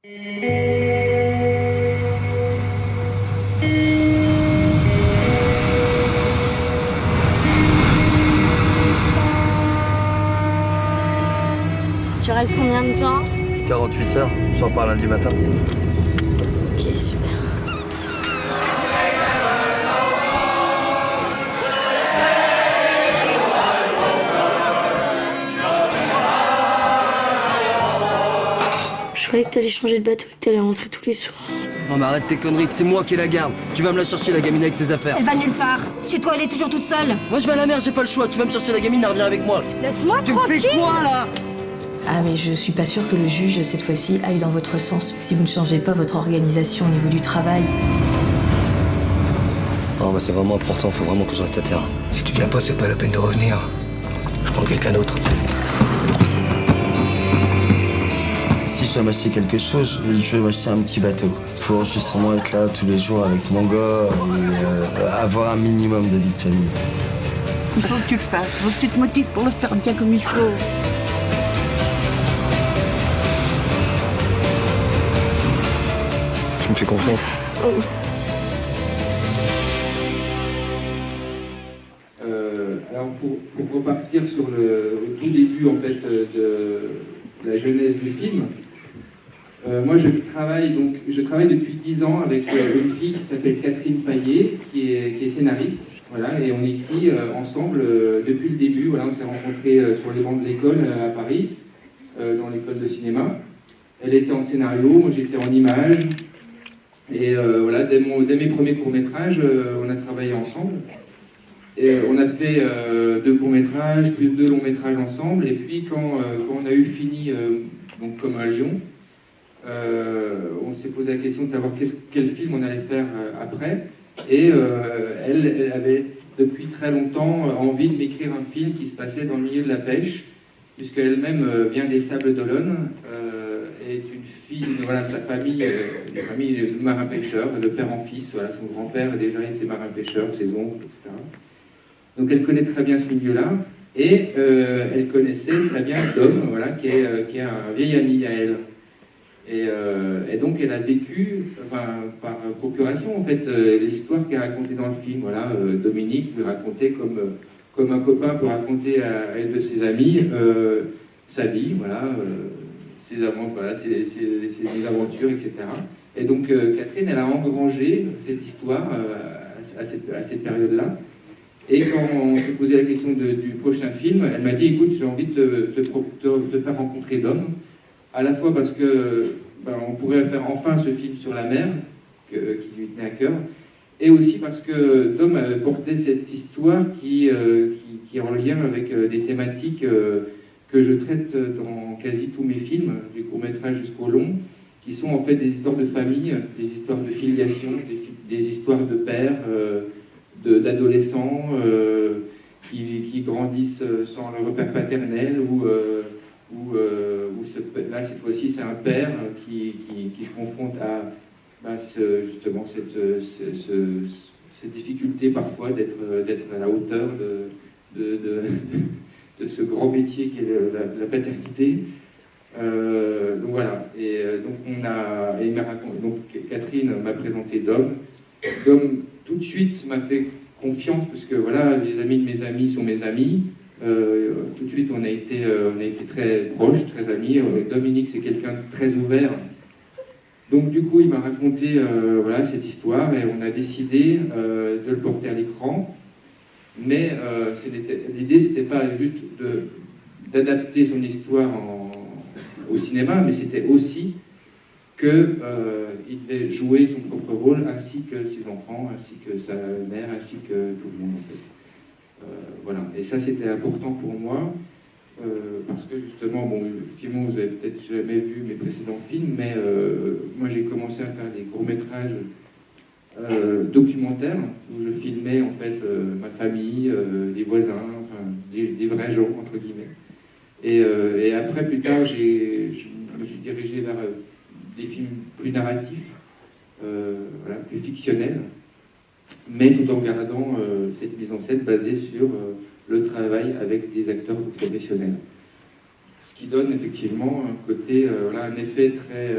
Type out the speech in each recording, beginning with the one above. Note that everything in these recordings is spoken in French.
Tu restes combien de temps? 48 heures, je repars lundi matin. Ok, super. Je croyais que t'allais changer de bateau et que t'allais rentrer tous les soirs. Non mais arrête tes conneries, c'est moi qui la garde. Tu vas me la chercher la gamine avec ses affaires. Elle va nulle part. Chez toi, elle est toujours toute seule. Moi je vais à la mer, j'ai pas le choix. Tu vas me chercher la gamine, elle revient avec moi. Laisse-moi Tu me fais quoi là? Ah mais je suis pas sûre que le juge, cette fois-ci, aille dans votre sens si vous ne changez pas votre organisation au niveau du travail. Non bah c'est vraiment important, faut vraiment que je reste à terre. Si tu viens pas, c'est pas la peine de revenir. Je prends quelqu'un d'autre. Si je dois m'acheter quelque chose, je vais m'acheter un petit bateau, quoi. Pour justement être là tous les jours avec mon gars et avoir un minimum de vie de famille. Il faut que tu le fasses. Il faut que tu te motives pour le faire bien comme il faut. Tu me fais confiance. Alors pour repartir sur au tout début en fait de la genèse du film, moi je travaille depuis 10 ans avec une fille qui s'appelle Catherine Payet, qui est scénariste, voilà, et on écrit ensemble depuis le début. Voilà, on s'est rencontrés sur les bancs de l'école à Paris, dans l'école de cinéma. Elle était en scénario, moi j'étais en image, et voilà, dès mes premiers courts-métrages, on a travaillé ensemble. Et on a fait 2 courts-métrages, plus 2 longs-métrages ensemble, et puis quand on a eu fini donc Comme un lion, on s'est posé la question de savoir quel film on allait faire après, et elle avait depuis très longtemps envie de m'écrire un film qui se passait dans le milieu de la pêche, puisqu'elle-même vient des Sables d'Olonne, est une fille, voilà, sa famille, une famille de marins-pêcheurs, de père en fils, voilà, son grand-père a déjà été marin-pêcheur, ses oncles, etc. Donc elle connaît très bien ce milieu-là, et elle connaissait très bien Dom, voilà, qui est un vieil ami à elle. Et donc elle a vécu, enfin, par procuration, en fait, l'histoire qu'elle a racontée dans le film. Voilà, Dominique lui racontait comme un copain peut raconter à une de ses amies sa vie, voilà, ses aventures, etc. Et donc Catherine, elle a engrangé cette histoire à cette période-là. Et quand on s'est posé la question du prochain film, elle m'a dit, écoute, j'ai envie de te faire rencontrer Dom, à la fois parce que on pourrait faire enfin ce film sur la mer, qui lui tenait à cœur, et aussi parce que Dom portait cette histoire qui est en lien avec des thématiques que je traite dans quasi tous mes films, du court-métrage jusqu'au long, qui sont en fait des histoires de famille, des histoires de filiation, des histoires de pères, d'adolescents qui grandissent sans le repère paternel, là cette fois-ci c'est un père qui se confronte à justement cette difficulté parfois d'être à la hauteur de ce grand métier qui est la paternité. Donc voilà, et donc Catherine m'a présenté Dom. Dom tout de suite m'a fait confiance, parce que voilà, les amis de mes amis sont mes amis. Tout de suite on a été très proches, très amis. Dominique, c'est quelqu'un de très ouvert. Donc du coup il m'a raconté voilà, cette histoire, et on a décidé de le porter à l'écran. Mais l'idée c'était pas juste d'adapter son histoire au cinéma, mais c'était aussi qu'il devait jouer son propre rôle, ainsi que ses enfants, ainsi que sa mère, ainsi que tout le monde en fait. Voilà, et ça c'était important pour moi, parce que justement, bon, effectivement vous avez peut-être jamais vu mes précédents films, mais moi j'ai commencé à faire des courts-métrages documentaires, où je filmais en fait ma famille, les voisins, enfin, des vrais gens entre guillemets. Et après, plus tard, je me suis dirigé vers des films plus narratifs, voilà, plus fictionnels, mais tout en gardant cette mise en scène basée sur le travail avec des acteurs professionnels. Ce qui donne effectivement un côté, voilà, un effet très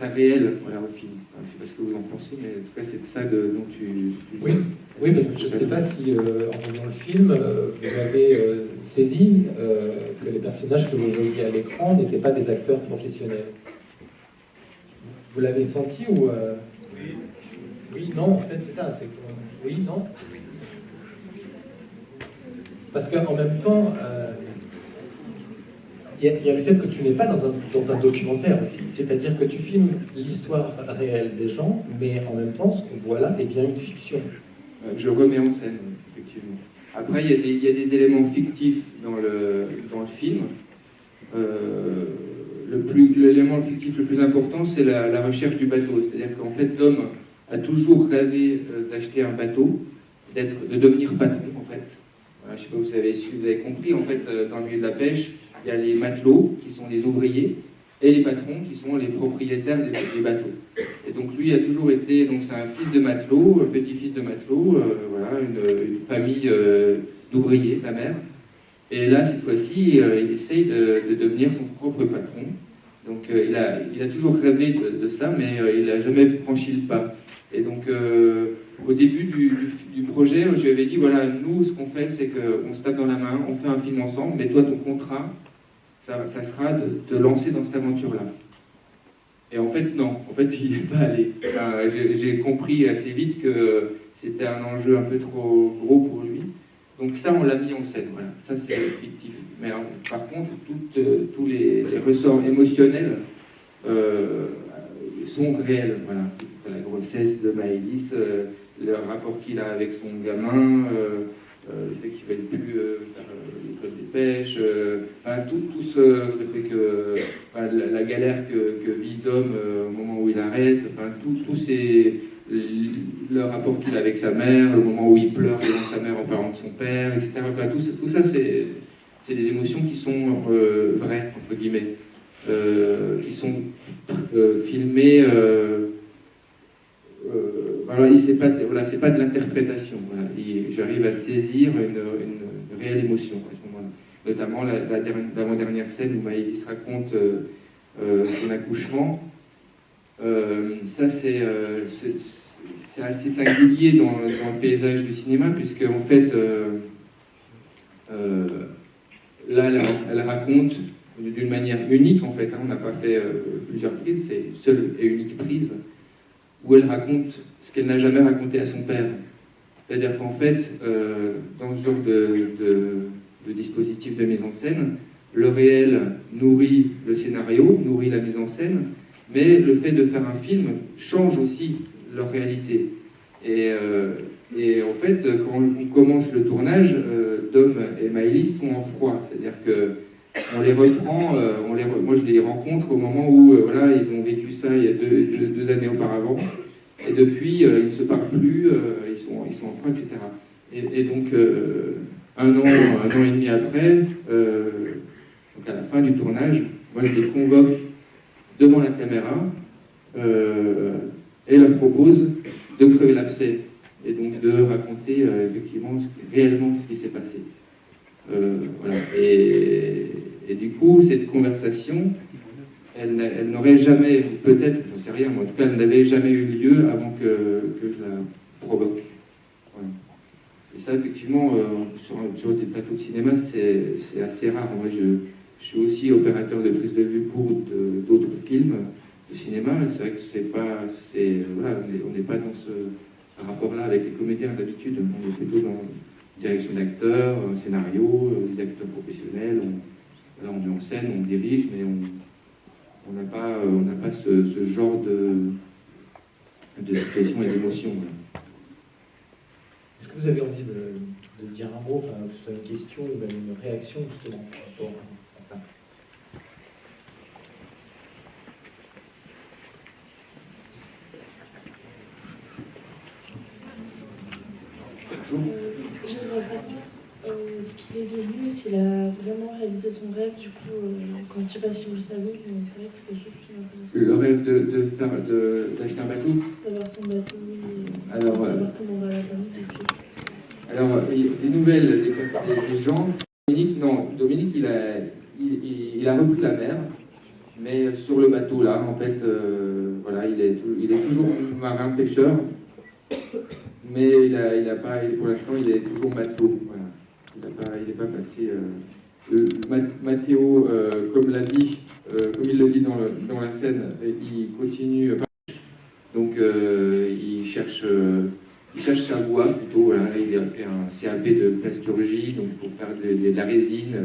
très réel, voilà, au film. Enfin, je ne sais pas ce que vous en pensez, mais en tout cas, c'est de ça dont tu Oui. Oui, parce que je ne sais pas si, en voyant le film, vous avez saisi que les personnages que vous voyez à l'écran n'étaient pas des acteurs professionnels. Vous l'avez senti ou Oui, non, en fait, c'est ça. Oui, non. Parce qu'en même temps, il y a le fait que tu n'es pas dans un documentaire aussi. C'est-à-dire que tu filmes l'histoire réelle des gens, mais en même temps, ce qu'on voit là est bien une fiction. Je remets en scène, effectivement. Après, il y a des éléments fictifs dans le film. L'élément fictif le plus important, c'est la recherche du bateau. C'est-à-dire qu'en fait, Dom a toujours rêvé d'acheter un bateau, de devenir patron, en fait. Voilà, je ne sais pas si vous avez compris, en fait, dans le milieu de la pêche, il y a les matelots, qui sont les ouvriers, et les patrons, qui sont les propriétaires des bateaux. Et donc lui a toujours été, donc c'est un fils de matelot, un petit-fils de matelot, voilà, une famille d'ouvriers, la mère. Et là, cette fois-ci, il essaye de devenir son propre patron. Donc il a toujours rêvé de ça, mais il n'a jamais franchi le pas. Et donc au début du projet, je lui avais dit, voilà, nous, ce qu'on fait, c'est qu'on se tape dans la main, on fait un film ensemble, mais toi, ton contrat, ça sera de te lancer dans cette aventure-là. Et en fait, non. En fait, il n'y est pas allé. Enfin, j'ai compris assez vite que c'était un enjeu un peu trop gros pour lui. Donc ça, on l'a mis en scène. Voilà. Ça, c'est fictif. Mais par contre, tous les ressorts émotionnels sont réels. Voilà. La grossesse de Maëlys, le rapport qu'il a avec son gamin, le fait qu'il ne veuille plus faire le club des pêches, le fait que la galère que vit Dom au moment où il arrête, le rapport qu'il a avec sa mère, le moment où il pleure devant sa mère en parlant de son père, etc. Enfin, tout ça, c'est des émotions qui sont vraies, entre guillemets, qui sont filmées. C'est pas de l'interprétation. Voilà. J'arrive à saisir une réelle émotion à ce moment-là. Notamment l'avant-dernière scène où Maëlys raconte son accouchement. Ça, c'est assez singulier dans le paysage du cinéma, puisque en fait, là, elle raconte d'une manière unique, en fait. Hein, on n'a pas fait plusieurs prises, c'est une seule et unique prise, où elle raconte ce qu'elle n'a jamais raconté à son père. C'est-à-dire qu'en fait, dans ce genre de dispositif de mise en scène, le réel nourrit le scénario, nourrit la mise en scène, mais le fait de faire un film change aussi leur réalité. Et en fait, quand on commence le tournage, Dom et Maëlys sont en froid, c'est-à-dire qu'on les reprend, moi je les rencontre au moment où voilà, ils ont vécu ça il y a deux années auparavant, et depuis ils ne se parlent plus, ils sont en froid, etc. Et donc un an et demi après, donc à la fin du tournage, moi je les convoque devant la caméra et leur propose de crever l'abcès et donc de raconter effectivement réellement ce qui s'est passé. Voilà. Et du coup, cette conversation, elle n'aurait jamais, peut-être, j'en sais rien, mais en tout cas, elle n'avait jamais eu lieu avant que je la provoque. Voilà. Et ça, effectivement, sur des plateaux de cinéma, c'est assez rare. Moi, je suis aussi opérateur de prise de vue pour d'autres films de cinéma, et c'est vrai que voilà, on n'est pas dans ce rapport-là avec les comédiens d'habitude. On est plutôt dans direction d'acteurs, scénario, des acteurs professionnels. On met en scène, on dirige, mais on n'a pas ce genre de situation et d'émotion. Est-ce que vous avez envie de dire un mot, enfin, que ce soit une question ou même une réaction justement par rapport à ça? J'aimerais savoir ce qu'il est devenu, s'il a vraiment réalisé son rêve, du coup, quand je ne sais pas si vous le savez, mais c'est vrai que c'est quelque chose qui m'intéresse. Le rêve d'acheter un bateau? D'avoir son bateau, oui, et alors, savoir comment va la famille depuis. Alors, les nouvelles des gens, Dominique, il a repris la mer, mais sur le bateau là, en fait, voilà, il est toujours marin pêcheur, mais pour l'instant, il est toujours matelot. Voilà. Il n'est pas passé. Matteo, comme l'a dit, comme il le dit dans la scène, il continue. Donc, il cherche sa voie plutôt. Voilà. Il a fait un CAP de plasturgie, donc pour faire de la résine.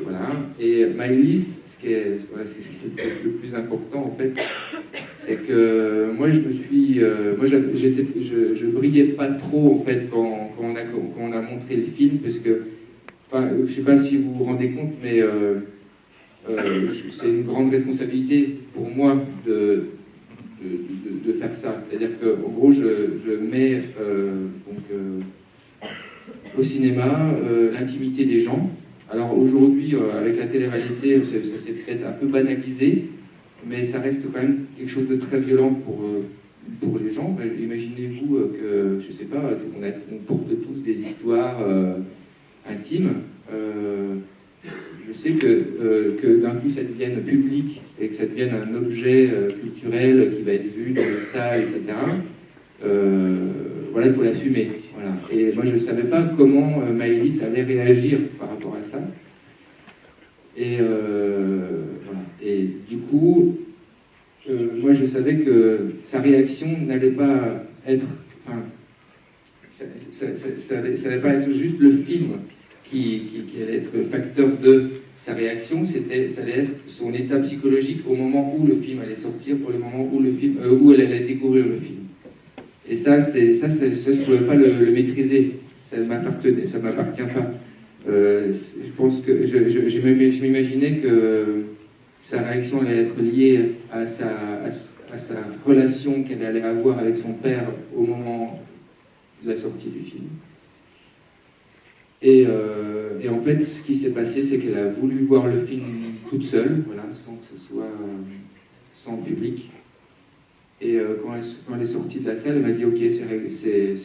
Voilà. Et Maëlys, ce qui est peut-être le plus important en fait, c'est que moi je brillais pas trop en fait quand on a montré le film, parce que, enfin, je sais pas si vous vous rendez compte, mais c'est une grande responsabilité pour moi de faire ça. C'est-à-dire qu'en gros, je mets au cinéma l'intimité des gens. Alors aujourd'hui, avec la télé-réalité, ça s'est peut-être un peu banalisé, mais ça reste quand même quelque chose de très violent pour les gens. Imaginez-vous que, je sais pas, on porte tous des histoires intimes. Je sais que d'un coup ça devienne public et que ça devienne un objet culturel qui va être vu dans les salles, etc. Voilà, il faut l'assumer. Voilà. Et moi, je ne savais pas comment Maëlys allait réagir par rapport à ça. Et voilà. Et du coup, moi, je savais que sa réaction n'allait pas être... Enfin, ça n'allait pas être juste le film qui allait être facteur de sa réaction, ça allait être son état psychologique au moment où le film allait sortir, pour le moment où elle allait découvrir le film. Et ça, je ne pouvais pas le maîtriser. Ça ne m'appartient pas. Je pense que je m'imaginais que sa réaction allait être liée à sa relation qu'elle allait avoir avec son père au moment de la sortie du film. Et en fait, ce qui s'est passé, c'est qu'elle a voulu voir le film toute seule, voilà, sans que ce soit sans public. Et quand elle est sortie de la salle, elle m'a dit « Ok, c'est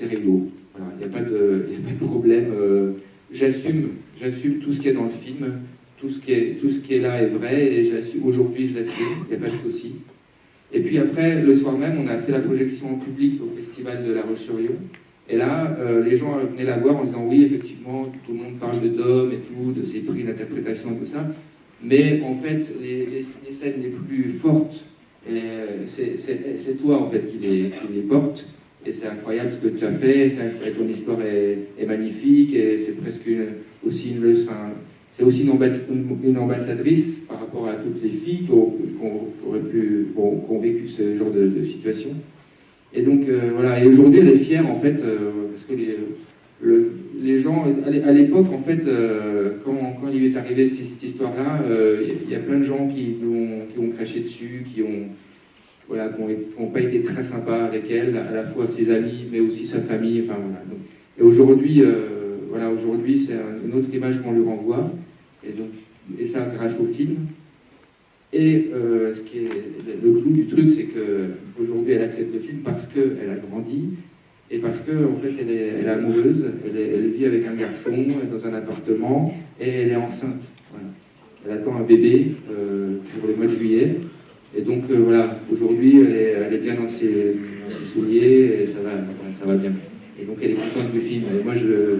réglo, voilà, il n'y a pas de problème, j'assume tout ce qui est dans le film, tout ce qui est là est vrai, et aujourd'hui je l'assume, il n'y a pas de souci. » Et puis après, le soir même, on a fait la projection en public au Festival de La Roche-sur-Yon. Et là, les gens venaient la voir en disant « Oui, effectivement, tout le monde parle de Dom et tout, de ses prix d'interprétation et tout ça. » Mais en fait, les scènes les plus fortes, c'est toi en fait qui les porte, et c'est incroyable ce que tu as fait, ton histoire est magnifique, et c'est presque aussi une leçon, c'est aussi une ambassadrice par rapport à toutes les filles qui ont vécu ce genre de situation. Et donc voilà, et aujourd'hui elle est fière en fait, parce que les gens, à l'époque en fait, quand il lui est arrivé cette histoire-là, il y a plein de gens qui ont craché dessus, qui n'ont pas été très sympas avec elle, à la fois ses amis, mais aussi sa famille. Enfin, voilà. Donc, et aujourd'hui, aujourd'hui, c'est une autre image qu'on lui renvoie, et ça grâce au film. Et ce qui est le clou du truc, c'est qu'aujourd'hui, elle accepte le film parce qu'elle a grandi, et parce qu'en fait, elle est amoureuse, elle vit avec un garçon dans un appartement, et elle est enceinte. Voilà. Elle attend un bébé pour le mois de juillet. Et donc voilà, aujourd'hui elle est bien dans ses souliers, et ça va bien. Et donc elle est contente du film. Et moi je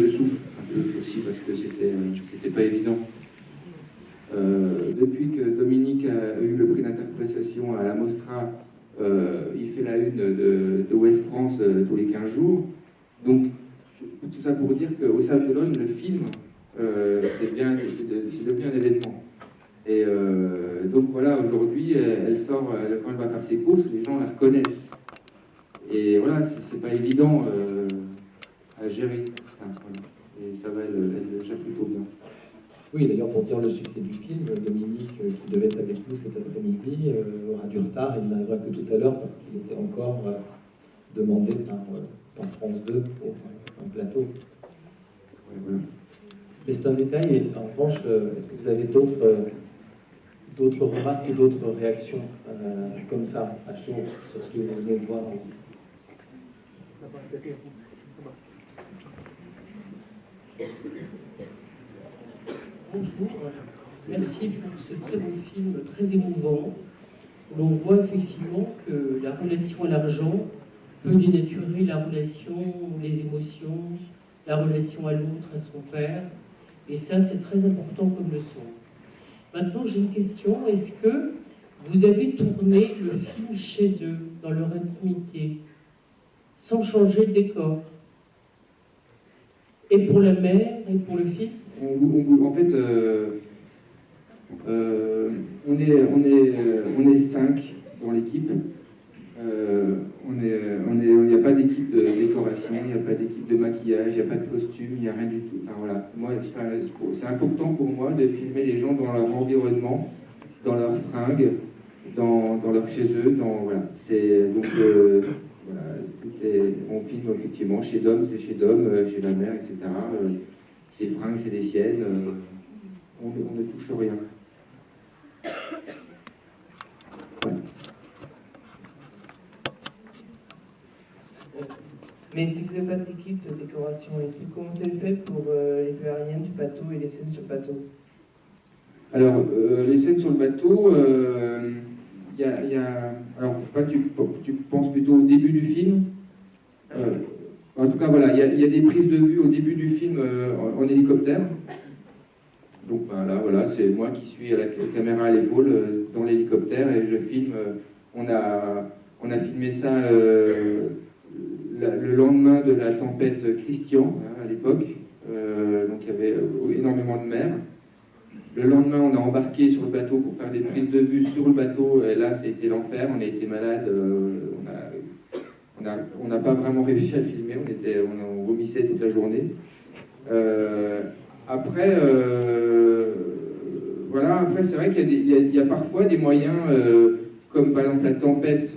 souffre un peu aussi parce que c'était pas évident. Depuis que Dominique a eu le prix d'interprétation à la Mostra, il fait la une de Ouest France tous les 15 jours. Donc tout ça pour dire qu'au Sable d'Olonne, le film, c'est devenu un événement. Et donc voilà, aujourd'hui, elle sort, quand elle va faire ses courses, les gens la reconnaissent. Et voilà, c'est pas évident à gérer tout ça. Voilà. Et ça va, elle gère plutôt bien. Oui, d'ailleurs, pour dire le succès du film, Dominique, qui devait être avec nous cet après-midi, aura du retard. Il n'arrivera que tout à l'heure parce qu'il était encore demandé par France 2 pour un plateau. Ouais, voilà. Mais c'est un détail. Et en revanche, est-ce que vous avez d'autres remarques ou d'autres réactions comme ça, à chaud, sur ce que vous venez de voir? Bonjour, merci pour ce très beau film, très émouvant. où l'on voit effectivement que la relation à l'argent peut dénaturer la relation, les émotions, la relation à l'autre, à son père. Et ça, c'est très important comme leçon. Maintenant, j'ai une question. Est-ce que vous avez tourné le film chez eux, dans leur intimité, sans changer le décor? Et pour la mère, et pour le fils? En fait, on est 5 dans l'équipe. Il n'y a pas d'équipe de décoration, il n'y a pas d'équipe de maquillage, il n'y a pas de costume, il n'y a rien du tout. Enfin, voilà. Moi, c'est important pour moi de filmer les gens dans leur environnement, dans leurs fringues, dans leur chez eux. Voilà. Donc, voilà, on filme effectivement chez Dom, c'est chez Dom, chez la mère, etc. Ses fringues, c'est les siennes. On ne touche rien. Voilà. Mais si vous n'avez pas d'équipe de décoration et tout, comment c'est fait pour les vues aériennes du bateau et les scènes sur le bateau? Alors, les scènes sur le bateau, il y a... Alors, je sais pas, tu penses plutôt au début du film. En tout cas, voilà, il y a des prises de vue au début du film en hélicoptère. Donc voilà, c'est moi qui suis à la caméra à l'épaule dans l'hélicoptère et je filme. On a filmé ça le lendemain de la tempête Christian, à l'époque. Donc il y avait énormément de mer. Le lendemain, on a embarqué sur le bateau pour faire des prises de vue sur le bateau. Et là, c'était l'enfer. On a été malade. On n'a pas vraiment réussi à filmer. On vomissait toute la journée. Après, après c'est vrai qu'il y a parfois des moyens, comme par exemple la tempête,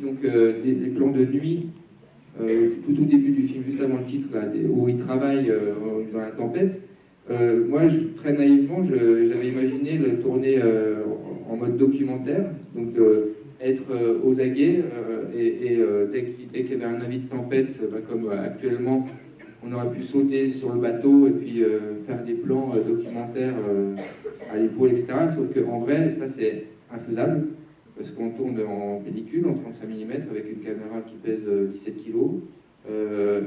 donc des plans de nuit, tout au début du film, juste avant le titre, là, où ils travaillent dans la tempête. Moi, très naïvement, j'avais imaginé le tourner en mode documentaire, donc être aux aguets, et dès qu'il y avait un avis de tempête, comme actuellement, on aurait pu sauter sur le bateau et puis faire des plans documentaires à l'épaule, etc. Sauf qu'en vrai, ça c'est infaisable, parce qu'on tourne en pellicule, en 35 mm, avec une caméra qui pèse 17 kg.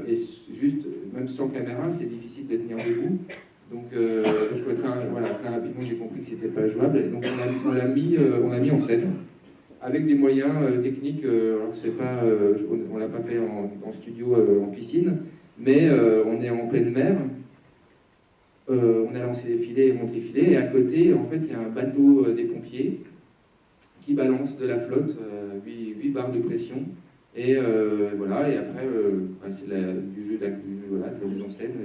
Et juste, même sans caméra, c'est difficile de tenir debout. Donc très rapidement, j'ai compris que c'était pas jouable. Et donc on l'a mis en scène, avec des moyens techniques. Alors on l'a pas fait en studio, en piscine, mais on est en pleine mer. On a lancé les filets et monté les filets, et à côté, en fait, il y a un bateau des pompiers qui balance de la flotte, 8 barres de pression. Et voilà, et après, c'est du jeu de la mise en scène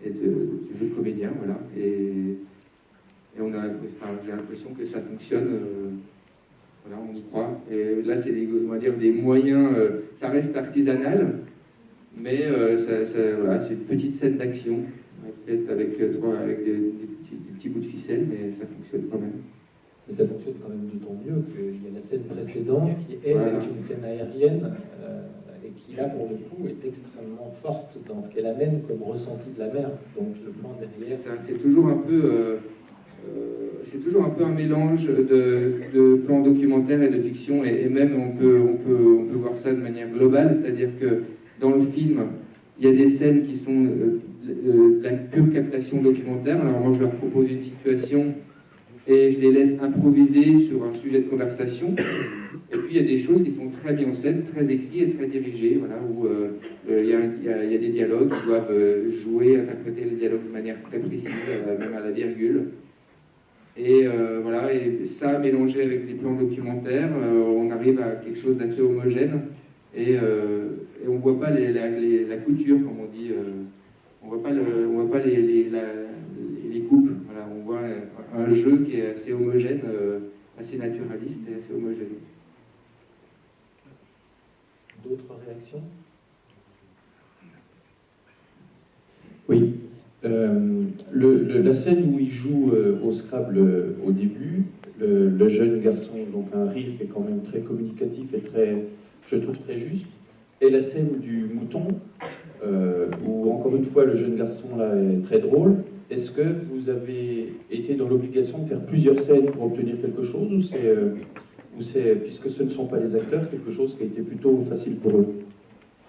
et du jeu de comédien, voilà. Et j'ai l'impression que ça fonctionne. Voilà, on y croit. Et là, c'est on va dire des moyens. Ça reste artisanal, mais voilà, c'est une petite scène d'action, peut-être avec des petits bouts de ficelle, mais ça fonctionne quand même. Mais ça fonctionne quand même d'autant mieux qu'il y a la scène précédente qui, elle, est une scène aérienne et qui, là, pour le coup, est extrêmement forte dans ce qu'elle amène comme ressenti de la mer. Donc le plan derrière... C'est toujours un peu un mélange de plans documentaires et de fiction, et même on peut voir ça de manière globale, c'est-à-dire que dans le film, il y a des scènes qui sont de la pure captation documentaire. Alors moi, je leur propose une situation et je les laisse improviser sur un sujet de conversation. Et puis il y a des choses qui sont très bien en scène, très écrites et très dirigées, voilà, où il y a des dialogues qui doivent jouer, interpréter les dialogues de manière très précise, même à la virgule. Et voilà, et ça mélangé avec des plans documentaires, on arrive à quelque chose d'assez homogène, et on voit pas la couture, comme on dit, on voit pas les coupes. Voilà, on voit un jeu qui est assez homogène, assez naturaliste et assez homogène. D'autres réactions? Oui. La scène où il joue au Scrabble au début, le jeune garçon, donc un rire qui est quand même très communicatif et je trouve très juste, et la scène du mouton, où encore une fois le jeune garçon là est très drôle. Est-ce que vous avez été dans l'obligation de faire plusieurs scènes pour obtenir quelque chose, ou Ou c'est, puisque ce ne sont pas les acteurs, quelque chose qui a été plutôt facile pour eux?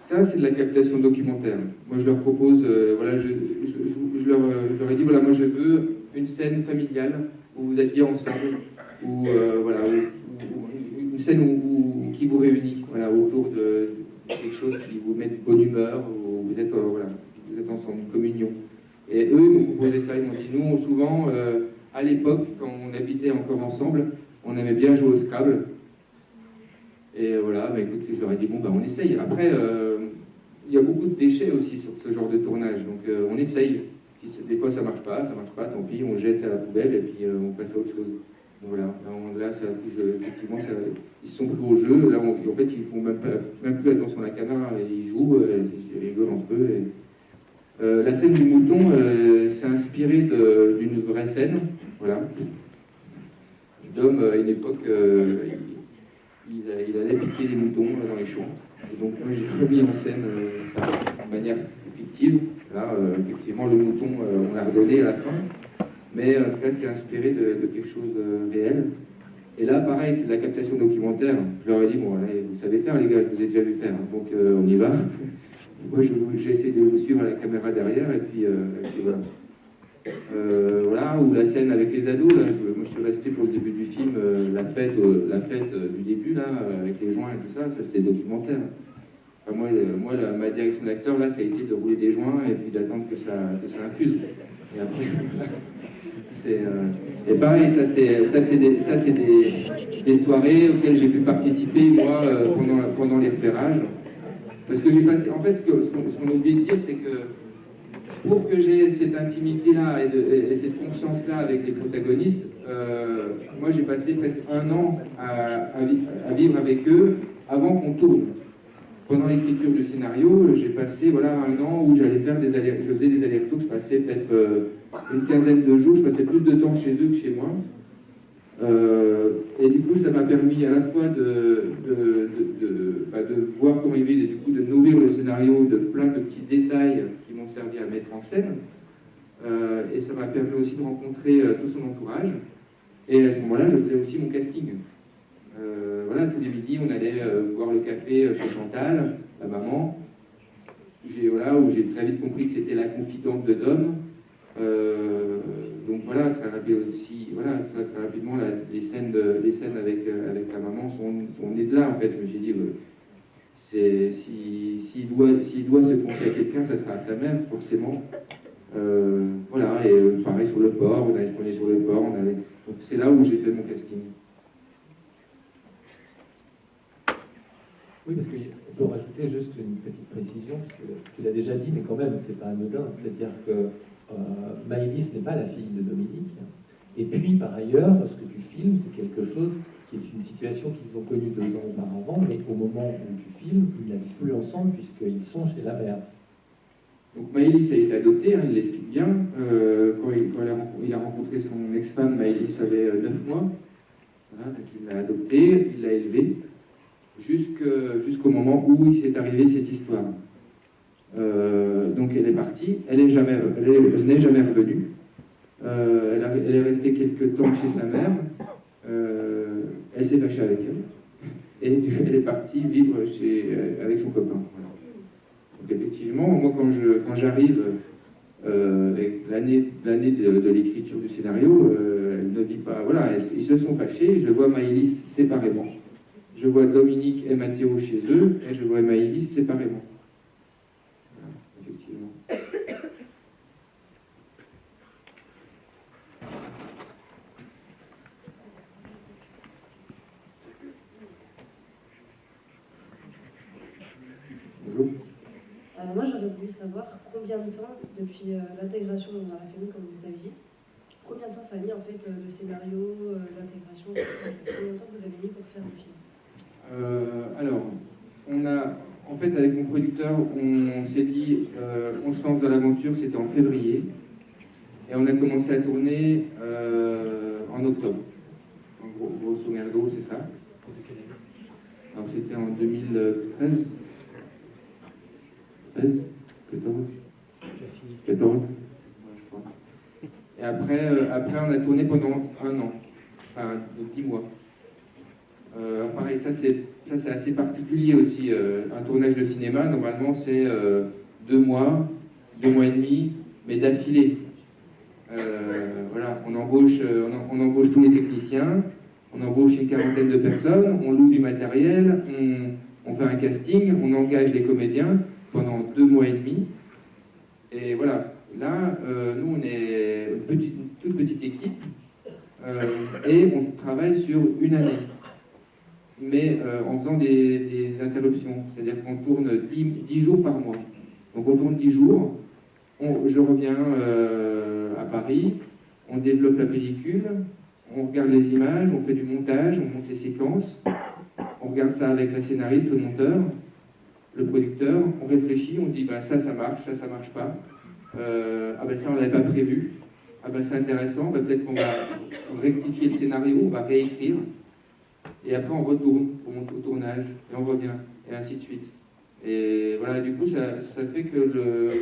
Ça, c'est de la captation documentaire. Moi, je leur propose, voilà, je leur ai dit, voilà, moi, je veux une scène familiale où vous êtes bien ensemble, ou voilà, une scène qui vous réunit, voilà, autour de quelque chose qui vous met de bonne humeur, où vous êtes, voilà, vous êtes ensemble, une communion. Et eux, ils m'ont proposé ça, ils m'ont dit, nous, souvent, à l'époque, quand on habitait encore ensemble, on aimait bien jouer au Scrabble. Et voilà, bah, écoute, je leur ai dit, bon, bah, on essaye. Après, il y a beaucoup de déchets aussi sur ce genre de tournage, donc on essaye. Des fois, ça marche pas, tant pis, on jette à la poubelle et puis on passe à autre chose. Donc, voilà, là, ça, effectivement, ça, ils sont plus au jeu. Là, en fait, ils font même plus attention à la caméra, ils jouent, ils rigolent entre eux. Et... la scène du mouton, c'est inspiré d'une vraie scène, voilà. Dom, à une époque, il allait piquer des moutons dans les champs. Et donc moi j'ai remis en scène ça de manière fictive. Là, effectivement, le mouton, on l'a redonné à la fin. Mais en tout cas, c'est inspiré de quelque chose de réel. Et là, pareil, c'est de la captation documentaire. Je leur ai dit, bon, allez, vous savez faire, les gars, je vous ai déjà vu faire. Donc on y va. Moi, j'ai essayé de vous suivre à la caméra derrière, et puis voilà. Voilà, ou la scène avec les ados, là, moi je suis resté pour le début du film, la fête du début, là, avec les joints et tout ça, c'était documentaire. Enfin, moi ma direction d'acteur, là, ça a été de rouler des joints et puis d'attendre que ça infuse. Et après, et pareil, ça c'est des soirées auxquelles j'ai pu participer, moi, pendant les repérages. Parce que j'ai passé, en fait, ce qu'on a oublié de dire, c'est que pour que j'ai cette intimité-là et cette confiance-là avec les protagonistes, moi j'ai passé presque 1 an à vivre avec eux avant qu'on tourne. Pendant l'écriture du scénario, j'ai passé 1 an où je faisais des allers-retours, je passais peut-être une quinzaine de jours, je passais plus de temps chez eux que chez moi. Et du coup, ça m'a permis à la fois de voir comment ils vivent et du coup de nourrir le scénario de plein de petits détails qui m'ont servi à mettre en scène. Et ça m'a permis aussi de rencontrer tout son entourage. Et à ce moment-là, je faisais aussi mon casting. Voilà, tous les midis, on allait boire le café chez Chantal, la maman, où j'ai très vite compris que c'était la confidente de Dom. Donc voilà, très rapidement, les scènes avec la maman sont nées de là, en fait. Je me suis dit, s'il doit se confier à quelqu'un, ça sera à sa mère, forcément. Voilà, et pareil sur le port, on allait se promener sur le port, donc c'est là où j'ai fait mon casting. Oui, parce qu'on peut rajouter juste une petite précision, parce que tu l'as déjà dit, mais quand même, c'est pas anodin. C'est-à-dire que Maëlys n'est pas la fille de Dominique. Et puis, par ailleurs, ce que tu filmes, c'est quelque chose qui est une situation qu'ils ont connue 2 ans auparavant, mais au moment où tu filmes, ils n'habitent plus ensemble puisqu'ils sont chez la mère. Donc Maëlys a été adoptée, il l'explique bien. Quand il a rencontré son ex-femme, Maëlys avait 9 mois. Voilà, donc il l'a adoptée, il l'a élevée, jusqu'au moment où il s'est arrivé cette histoire. Donc elle est partie, elle n'est jamais revenue. Elle est restée quelques temps chez sa mère. Elle s'est fâchée avec elle. Et elle est partie vivre avec son copain. Voilà. Donc effectivement, moi quand j'arrive avec l'année de l'écriture du scénario, elle ne vit pas. Voilà, ils se sont fâchés. Je vois Maëlys séparément. Je vois Dominique et Mathéo chez eux, et je vois Maëlys séparément. Voilà, effectivement. Bonjour. Moi, j'aurais voulu savoir combien de temps, depuis l'intégration dans la famille, comme vous aviez, combien de temps ça a mis en fait le scénario, l'intégration, combien de temps vous avez mis pour faire le film? Alors, en fait, avec mon producteur, on s'est dit, on se lance dans l'aventure, c'était en février, et on a commencé à tourner en octobre. En gros, grosso merdo, c'est ça. Alors, c'était en 2013. 13 14 je crois. Et après, on a tourné pendant 1 an, enfin 10 mois. c'est assez particulier aussi. Un tournage de cinéma, normalement, c'est 2 mois, 2 mois et demi, mais d'affilée. Voilà, on embauche tous les techniciens, on embauche une quarantaine de personnes, on loue du matériel, on fait un casting, on engage les comédiens pendant 2 mois et demi. Et voilà, là, nous, on est une toute petite équipe et on travaille sur une année. Mais en faisant des interruptions, c'est-à-dire qu'on tourne 10 jours par mois. Donc on tourne 10 jours, je reviens à Paris, on développe la pellicule, on regarde les images, on fait du montage, on monte les séquences, on regarde ça avec la scénariste, le monteur, le producteur, on réfléchit, on dit bah, ça marche, ça marche pas, ah ben ça on l'avait pas prévu, ah ben c'est intéressant, bah, peut-être qu'on va rectifier le scénario, on va réécrire, et après on retourne, on monte au tournage, et on revient, et ainsi de suite. Et voilà, du coup, ça fait que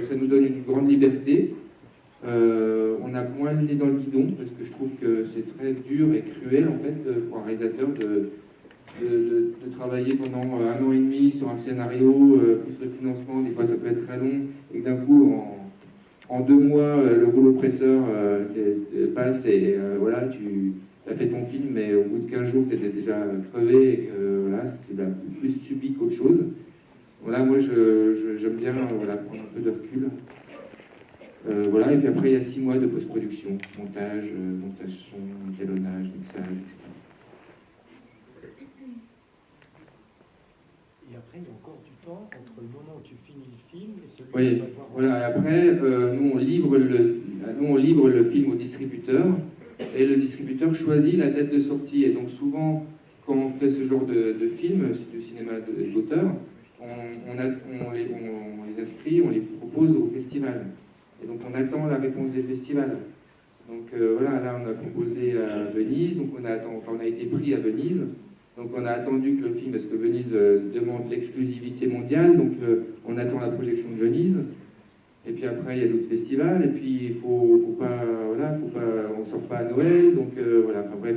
ça nous donne une grande liberté. On a moins le nez dans le guidon, parce que je trouve que c'est très dur et cruel, en fait, pour un réalisateur de travailler pendant 1 an et demi sur un scénario, plus le financement, des fois ça peut être très long, et que d'un coup, en 2 mois, le rouleau presseur passe et voilà, tu as fait ton film, mais au bout de 15 jours, tu étais déjà crevé, et que voilà, c'était plus subi qu'autre chose. Voilà, moi j'aime bien voilà, prendre un peu de recul. Voilà, et puis après il y a 6 mois de post-production, montage son, jalonnage, mixage, etc. Et après il y a encore du temps entre le moment où tu finis le film et celui oui, où tu vas voir. Voilà, et après nous on livre le film au distributeur, et le distributeur choisit la date de sortie. Et donc souvent, quand on fait ce genre de film, c'est du cinéma d'auteur, on les inscrit, on les propose au festival. Et donc on attend la réponse des festivals. Donc voilà, là on a proposé à Venise, donc on a été pris à Venise. Donc on a attendu que le film, parce que Venise demande l'exclusivité mondiale, donc on attend la projection de Venise. Et puis après il y a d'autres festivals, et puis il faut pas, on sort pas à Noël, donc voilà, enfin bref,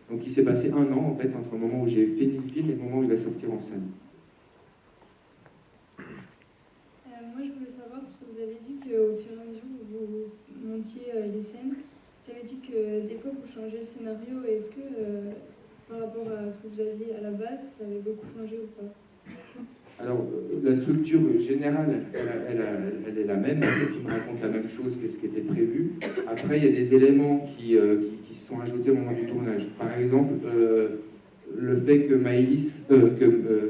donc il s'est passé 1 an en fait entre le moment où j'ai fini le film et le moment où il va sortir en salle. Moi, je voulais savoir, parce que vous avez dit qu'au fur et à mesure où vous montiez les scènes, vous avez dit que des fois vous changez le scénario. Est-ce que par rapport à ce que vous aviez à la base, ça avait beaucoup changé ou pas? Alors, la structure générale, elle est la même, qui me raconte la même chose que ce qui était prévu. Après, il y a des éléments qui se sont ajoutés au moment du tournage. Par exemple, le fait que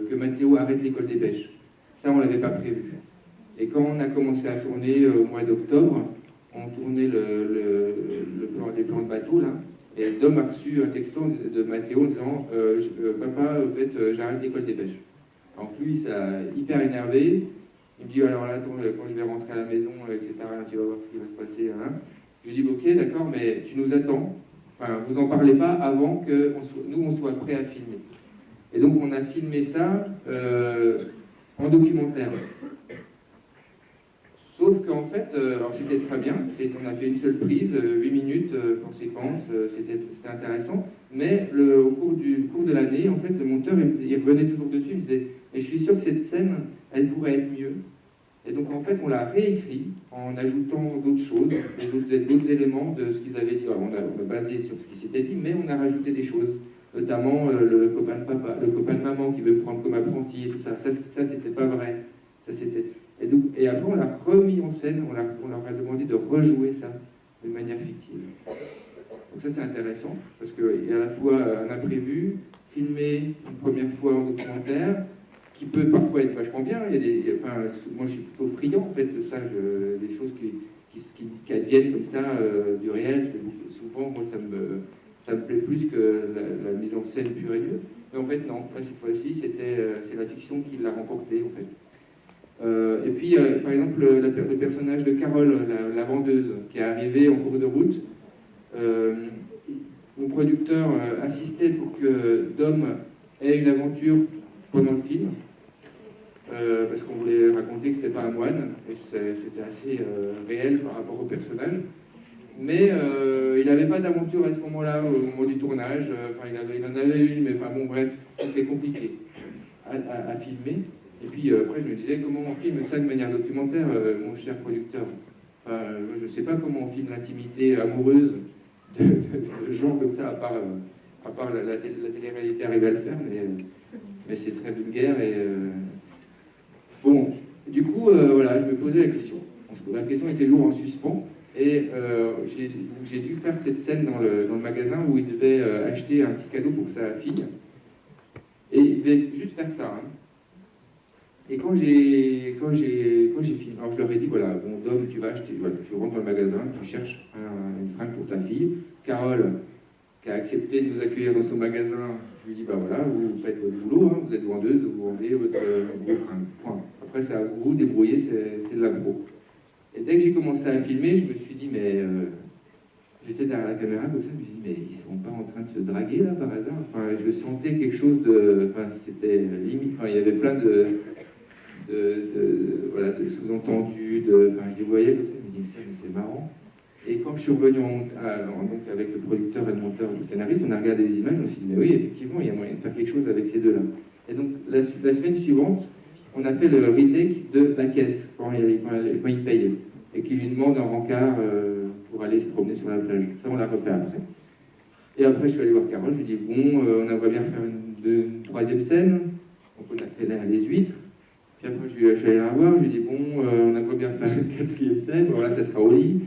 que Mathéo arrête l'école des pêches. Ça, on ne l'avait pas prévu. Et quand on a commencé à tourner au mois d'octobre, on tournait les plans de bateau, là, et Dom a reçu un texto de Mathéo en disant Papa, en fait, j'arrête l'école des pêches. Donc lui, ça a hyper énervé. Il me dit alors là, attends, quand je vais rentrer à la maison, etc., tu vas voir ce qui va se passer. Hein. Je lui dis ok, d'accord, mais tu nous attends. Enfin, vous en parlez pas avant que nous, on soit prêts à filmer. Et donc, on a filmé ça en documentaire. Sauf qu'en fait, alors c'était très bien, on a fait une seule prise, 8 minutes en séquence, c'était intéressant, mais au cours de l'année, en fait, le monteur, il revenait toujours dessus, il disait « mais je suis sûr que cette scène, elle pourrait être mieux ». Et donc en fait, on l'a réécrit en ajoutant d'autres choses, d'autres éléments de ce qu'ils avaient dit. Alors, on a basé sur ce qui s'était dit, mais on a rajouté des choses, notamment le copain de papa, le copain de maman qui veut me prendre comme apprenti et tout ça. Ça c'était pas vrai. Ça, c'était... Et après, on l'a remis en scène, on leur a demandé de rejouer ça de manière fictive. Donc ça, c'est intéressant, parce qu'il y a à la fois un imprévu, filmé une première fois en documentaire, qui peut parfois être vachement bien. Moi, je suis plutôt friand, en fait, de ça, des choses qui adviennent comme ça du réel. Souvent, moi, ça me plaît plus que la mise en scène pure et dure. Mais en fait, non, cette fois-ci, c'est la fiction qui l'a remporté, en fait. Et puis, par exemple, le personnage de Carole, la vendeuse, qui est arrivée en cours de route, mon producteur insistait pour que Dom ait une aventure pendant le film, parce qu'on voulait raconter que c'était pas un moine, et c'était assez réel par rapport au personnage. Mais il n'avait pas d'aventure à ce moment-là, au moment du tournage. Enfin, il en avait une, mais enfin bon, bref, c'était compliqué à filmer. Et puis après, je me disais, comment on filme ça de manière documentaire, mon cher producteur? Enfin, je ne sais pas comment on filme l'intimité amoureuse de gens comme ça, à part la télé-réalité arrive à le faire, mais c'est très vulgaire. Et bon, du coup, voilà, je me posais la question. La question était toujours en suspens. Et j'ai dû faire cette scène dans le magasin où il devait acheter un petit cadeau pour sa fille. Et il devait juste faire ça. Hein. Et quand j'ai filmé, alors je leur ai dit, voilà, bon, Dom, tu vas acheter, voilà, tu rentres dans le magasin, tu cherches une fringue pour ta fille. Carole, qui a accepté de nous accueillir dans son magasin, je lui ai dit, bah voilà, vous faites votre boulot, hein, vous êtes vendeuse, vous vendez votre fringue. Point. Après, c'est à vous débrouiller, c'est de l'impro. Et dès que j'ai commencé à filmer, je me suis dit, mais j'étais derrière la caméra comme ça, je me suis dit, mais ils sont pas en train de se draguer là par hasard? Enfin, je sentais quelque chose de. Enfin, c'était limite. Enfin, il y avait plein de sous-entendus. Enfin, je les voyais comme ça, je me dis, mais c'est marrant. Et quand je suis revenu donc avec le producteur et le monteur du scénariste, on a regardé les images, on s'est dit, mais oui, effectivement, il y a moyen de faire quelque chose avec ces deux-là. Et donc, la semaine suivante, on a fait le retake de la caisse quand il payait et qui lui demande un rencard pour aller se promener sur la plage. Ça, on l'a refait après. Et après, je suis allé voir Carole, je lui ai dit, bon, on aimerait bien faire une troisième scène. Donc, on a fait les huîtres. Puis après, je suis allé la voir, je lui ai dit, bon, on aimerait bien faire une quatrième scène. Bon, là, ça sera au lit.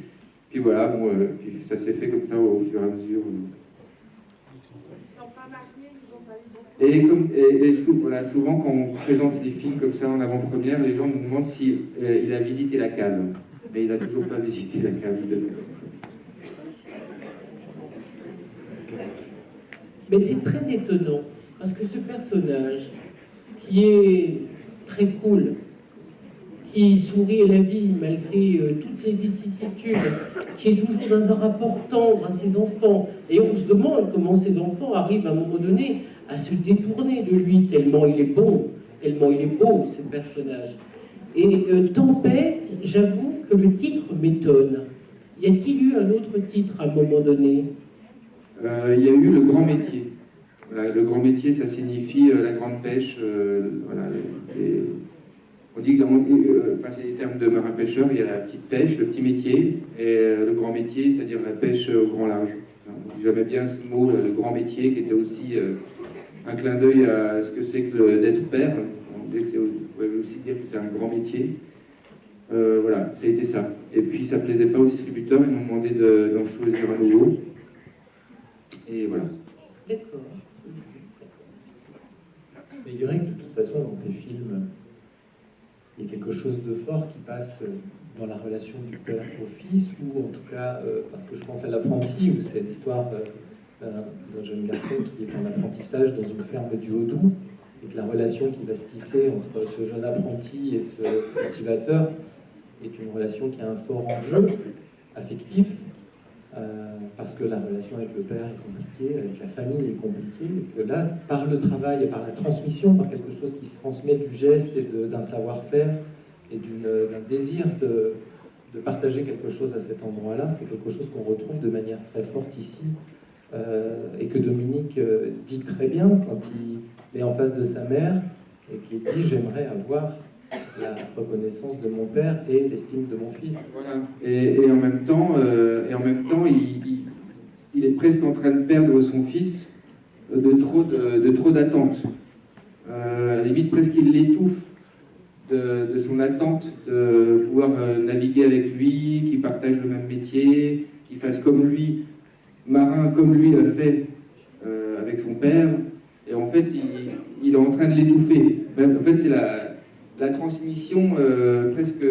Puis voilà, bon, puis ça s'est fait comme ça au fur et à mesure. Et voilà, souvent, quand on présente des films comme ça en avant-première, les gens nous demandent s'il a visité la cave. Mais il n'a toujours pas visité la cave. Mais c'est très étonnant, parce que ce personnage, qui est très cool, qui sourit à la vie malgré toutes les vicissitudes, qui est toujours dans un rapport tendre à ses enfants. Et on se demande comment ses enfants arrivent à un moment donné à se détourner de lui, tellement il est bon, tellement il est beau, ce personnage. Et Tempête, j'avoue que le titre m'étonne. Y a-t-il eu un autre titre à un moment donné? Il y a eu Le Grand Métier. Voilà, le Grand Métier, ça signifie la grande pêche. Voilà, on dit que c'est des termes de marin-pêcheur, il y a la petite pêche, le petit métier, et le grand métier, c'est-à-dire la pêche au grand large. J'aimais bien ce mot, le grand métier, qui était aussi un clin d'œil à ce que c'est que d'être père. On pouvait aussi dire que c'est un grand métier. Voilà, ça a été ça. Et puis ça ne plaisait pas aux distributeurs, ils m'ont demandé d'en choisir un nouveau. Et voilà. D'accord. Mais il dirait que de toute façon, dans tes films, il y a quelque chose de fort qui passe dans la relation du père au fils, ou en tout cas, parce que je pense à L'Apprenti, où c'est l'histoire d'un jeune garçon qui est en apprentissage dans une ferme du Haut-Doubs, et que la relation qui va se tisser entre ce jeune apprenti et ce cultivateur est une relation qui a un fort enjeu affectif, parce que la relation avec le père est compliquée, avec la famille est compliquée, et que là, par le travail et par la transmission, par quelque chose qui se transmet du geste et d'un savoir-faire et d'un désir de partager quelque chose à cet endroit-là, c'est quelque chose qu'on retrouve de manière très forte ici, et que Dominique dit très bien quand il est en face de sa mère et qu'il dit « j'aimerais avoir la reconnaissance de mon père et l'estime de mon fils ». Voilà. Et en même temps, il est presque en train de perdre son fils de trop d'attentes. À la limite, presque il l'étouffe de son attente de pouvoir naviguer avec lui, qu'il partage le même métier, qu'il fasse comme lui, marin comme lui l'a fait avec son père. Et en fait, il est en train de l'étouffer. En fait, c'est la transmission presque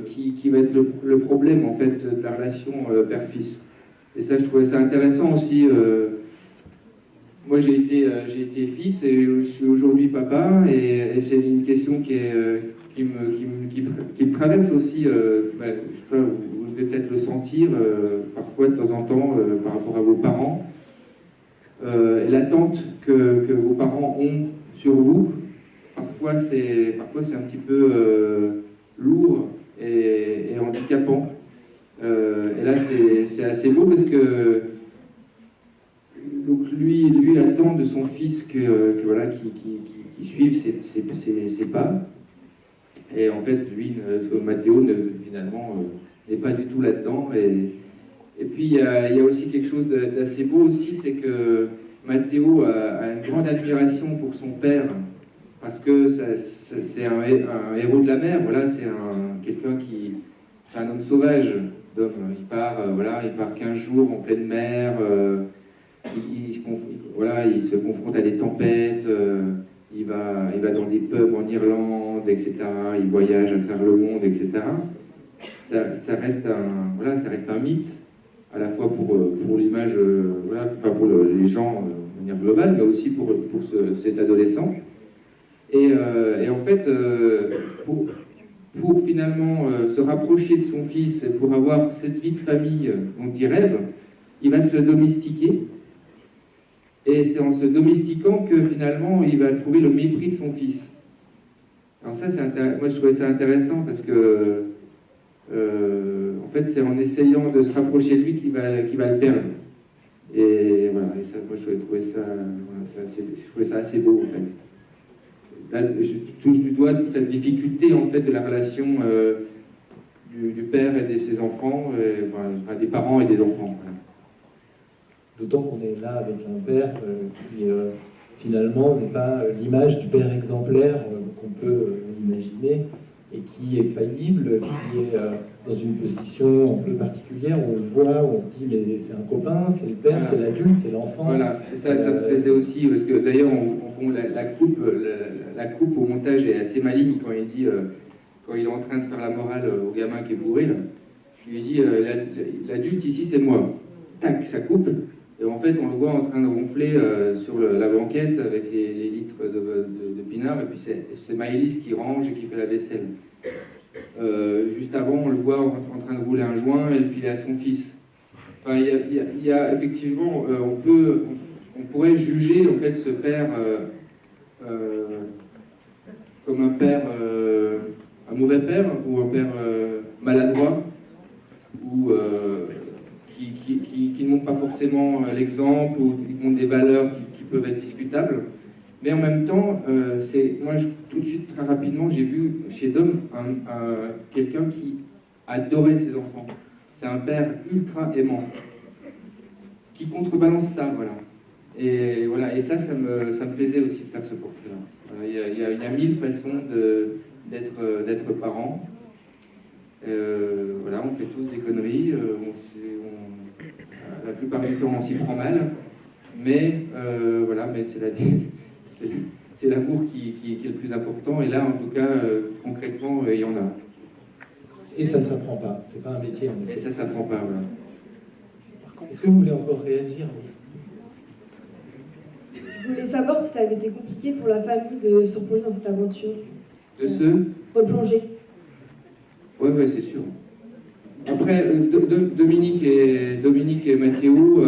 qui va être le problème en fait de la relation père-fils. Et ça, je trouvais ça intéressant aussi. Moi, j'ai été fils et je suis aujourd'hui papa, et c'est une question qui me traverse aussi. Je sais pas, vous devez peut-être le sentir parfois de temps en temps par rapport à vos parents. L'attente que vos parents ont sur vous, parfois c'est un petit peu lourd et handicapant. Et là, c'est assez beau parce que donc lui attend de son fils voilà, qui suive ses pas. Et en fait, lui, Matteo, finalement, n'est pas du tout là-dedans. Et puis, il y a aussi quelque chose d'assez beau aussi, c'est que Matteo a une grande admiration pour son père, parce que c'est un héros de la mer. Voilà, c'est un homme sauvage. Il part 15 jours en pleine mer. Il se confronte à des tempêtes. Il va dans des pubs en Irlande, etc. Il voyage à travers le monde, etc. Ça reste un mythe, à la fois pour l'image, pour les gens de manière globale, mais aussi pour cet adolescent. Et en fait, pour finalement se rapprocher de son fils, pour avoir cette vie de famille dont il rêve, il va se le domestiquer. Et c'est en se domestiquant que finalement il va trouver le mépris de son fils. Alors ça, moi je trouvais ça intéressant parce que en fait c'est en essayant de se rapprocher de lui qu'il va le perdre. Et voilà, et ça, moi je trouvais ça assez beau en fait. Là, je touche du doigt toute la difficulté en fait de la relation du père et de ses enfants, des parents et des enfants. Voilà. D'autant qu'on est là avec un père qui finalement n'est pas l'image du père exemplaire qu'on peut imaginer et qui est faillible, qui est dans une position un peu particulière, où on le voit, où on se dit mais c'est un copain, c'est le père, Voilà. c'est l'adulte, c'est l'enfant. Voilà, c'est ça, ça me plaisait aussi, parce que d'ailleurs la coupe au montage est assez maligne quand il dit, quand il est en train de faire la morale au gamin qui est bourré, là, je lui dis l'adulte ici c'est moi. Tac, ça coupe. Et en fait, on le voit en train de ronfler sur la banquette avec les litres de pinard, et puis c'est Maëlys qui range et qui fait la vaisselle. Juste avant, on le voit en train de rouler un joint et le filer à son fils. Enfin, il y a effectivement, on pourrait juger en fait ce père comme un père, un mauvais père, ou un père maladroit, ou qui ne montre pas forcément l'exemple, ou qui montre des valeurs qui peuvent être discutables. Mais en même temps, tout de suite, très rapidement, j'ai vu chez Dom quelqu'un qui adorait ses enfants. C'est un père ultra aimant, qui contrebalance ça, voilà. Et voilà, et ça me plaisait aussi de faire ce portrait-là. Voilà, il y a 1000 façons d'être parent. Voilà, on fait tous des conneries, la plupart du temps on s'y prend mal, mais voilà, mais c'est l'amour qui est le plus important, et là en tout cas concrètement il y en a. Et ça ne s'apprend pas, c'est pas un métier en effet. Et ça s'apprend pas, voilà. Est-ce que vous voulez encore réagir? Je voulais savoir si ça avait été compliqué pour la famille de se replonger dans cette aventure. De se replonger. Oui, c'est sûr. Après, Dominique et Matteo,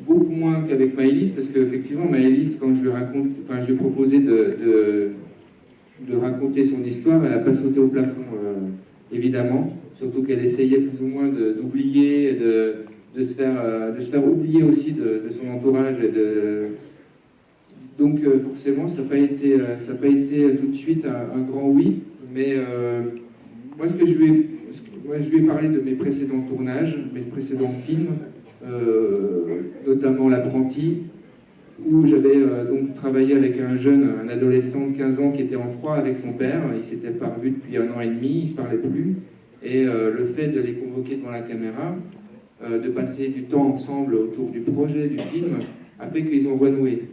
beaucoup moins qu'avec Maëlys, parce qu'effectivement, Maëlys, quand je lui ai proposé de raconter son histoire, elle n'a pas sauté au plafond, évidemment. Surtout qu'elle essayait plus ou moins d'oublier, de se faire oublier aussi de son entourage. Donc forcément, ça n'a pas été tout de suite un grand oui, mais moi, je lui ai parlé de mes précédents tournages, mes précédents films, notamment L'Apprenti, où j'avais donc travaillé avec un adolescent de 15 ans qui était en froid avec son père. Ils s'étaient pas revus depuis 1 an et demi, ils ne se parlaient plus. Et le fait de les convoquer devant la caméra, de passer du temps ensemble autour du projet du film, a fait qu'ils ont renoué.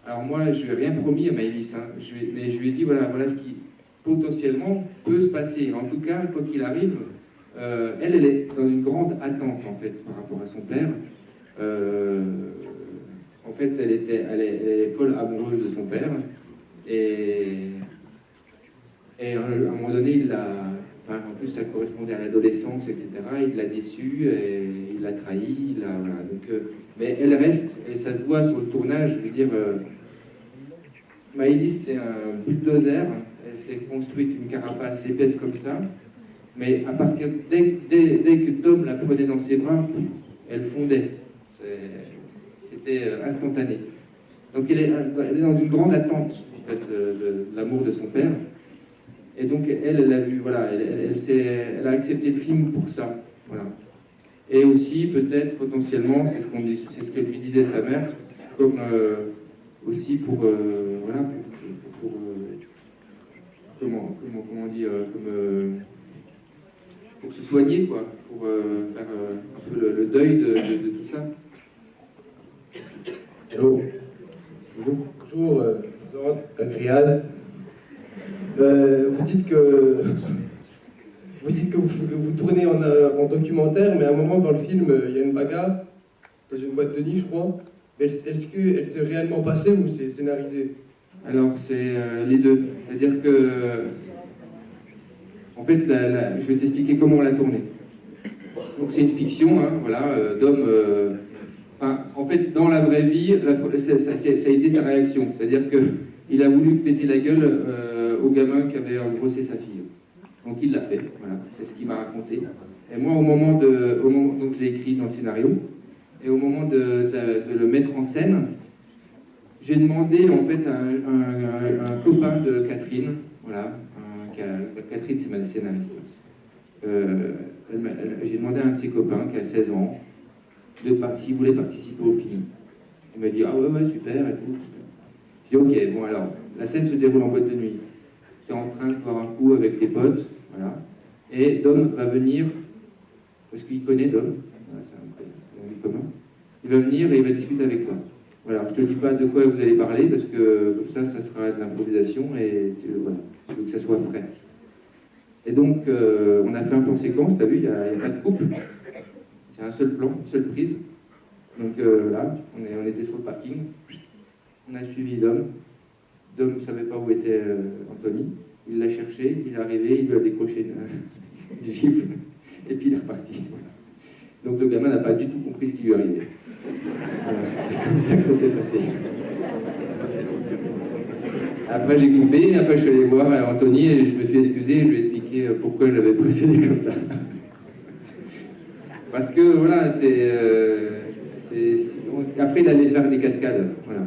Alors moi, je lui ai rien promis à Maëlys, hein, mais je lui ai dit voilà ce qui potentiellement peut se passer. En tout cas, quoi qu'il arrive, elle est dans une grande attente en fait par rapport à son père. En fait, elle est folle amoureuse de son père, et à un moment donné, en plus, ça correspondait à l'adolescence, etc. Il l'a déçu, et il l'a trahi, voilà. Donc, mais elle reste, et ça se voit sur le tournage. Je veux dire, Maëlys, c'est un bulldozer. Elle s'est construite une carapace épaisse comme ça. Mais à partir, dès que Dom la prenait dans ses bras, elle fondait. C'était instantané. Donc elle est dans une grande attente en fait, de l'amour de son père. Et donc elle a vu, voilà, elle a accepté le film pour ça. Voilà. Et aussi peut-être potentiellement, c'est ce que lui disait sa mère, comme aussi pour voilà, comment on dit, pour se soigner, quoi, pour faire un peu le deuil de tout ça. Bonjour. Bonjour, Adriane. Vous dites que vous tournez en documentaire, mais à un moment dans le film, il y a une bagarre dans une boîte de nuit, je crois. Est-ce qu'elle s'est réellement passée ou c'est scénarisé? Alors, c'est les deux. C'est-à-dire que, en fait, je vais t'expliquer comment on l'a tourné. Donc, c'est une fiction, hein, voilà, d'homme. En fait, dans la vraie vie, ça a été sa réaction. C'est-à-dire qu'il a voulu péter la gueule au gamin qui avait engrossé sa fille. Donc, il l'a fait. Voilà, c'est ce qu'il m'a raconté. Et moi, donc, je l'ai écrit dans le scénario. Et au moment de le mettre en scène, j'ai demandé en fait à un copain de Catherine, voilà, Catherine c'est ma scénariste, j'ai demandé à un de ses copains qui a 16 ans s'il voulait participer au film. Il m'a dit ah ouais super et tout. J'ai dit ok, bon alors, la scène se déroule en boîte de nuit. Tu es en train de boire un coup avec tes potes, voilà, et Dom va venir, parce qu'il connaît Dom, voilà, c'est un ami commun, il va venir et il va discuter avec toi. Voilà, je ne te dis pas de quoi vous allez parler parce que comme ça sera de l'improvisation et voilà, je veux que ça soit frais. Et donc, on a fait un plan séquence, tu as vu, il n'y a pas de couple, c'est un seul plan, une seule prise. Donc là, on était sur le parking, on a suivi Dom. Dom ne savait pas où était Anthony, il l'a cherché, il est arrivé, il lui a décroché une gifle et puis il est reparti. Voilà. Donc le gamin n'a pas du tout compris ce qui lui arrivait. Voilà, c'est comme ça que ça s'est passé. Après j'ai coupé, après je suis allé voir Anthony et je me suis excusé et je lui ai expliqué pourquoi je l'avais procédé comme ça. Parce que voilà, après il allait faire des cascades. Voilà.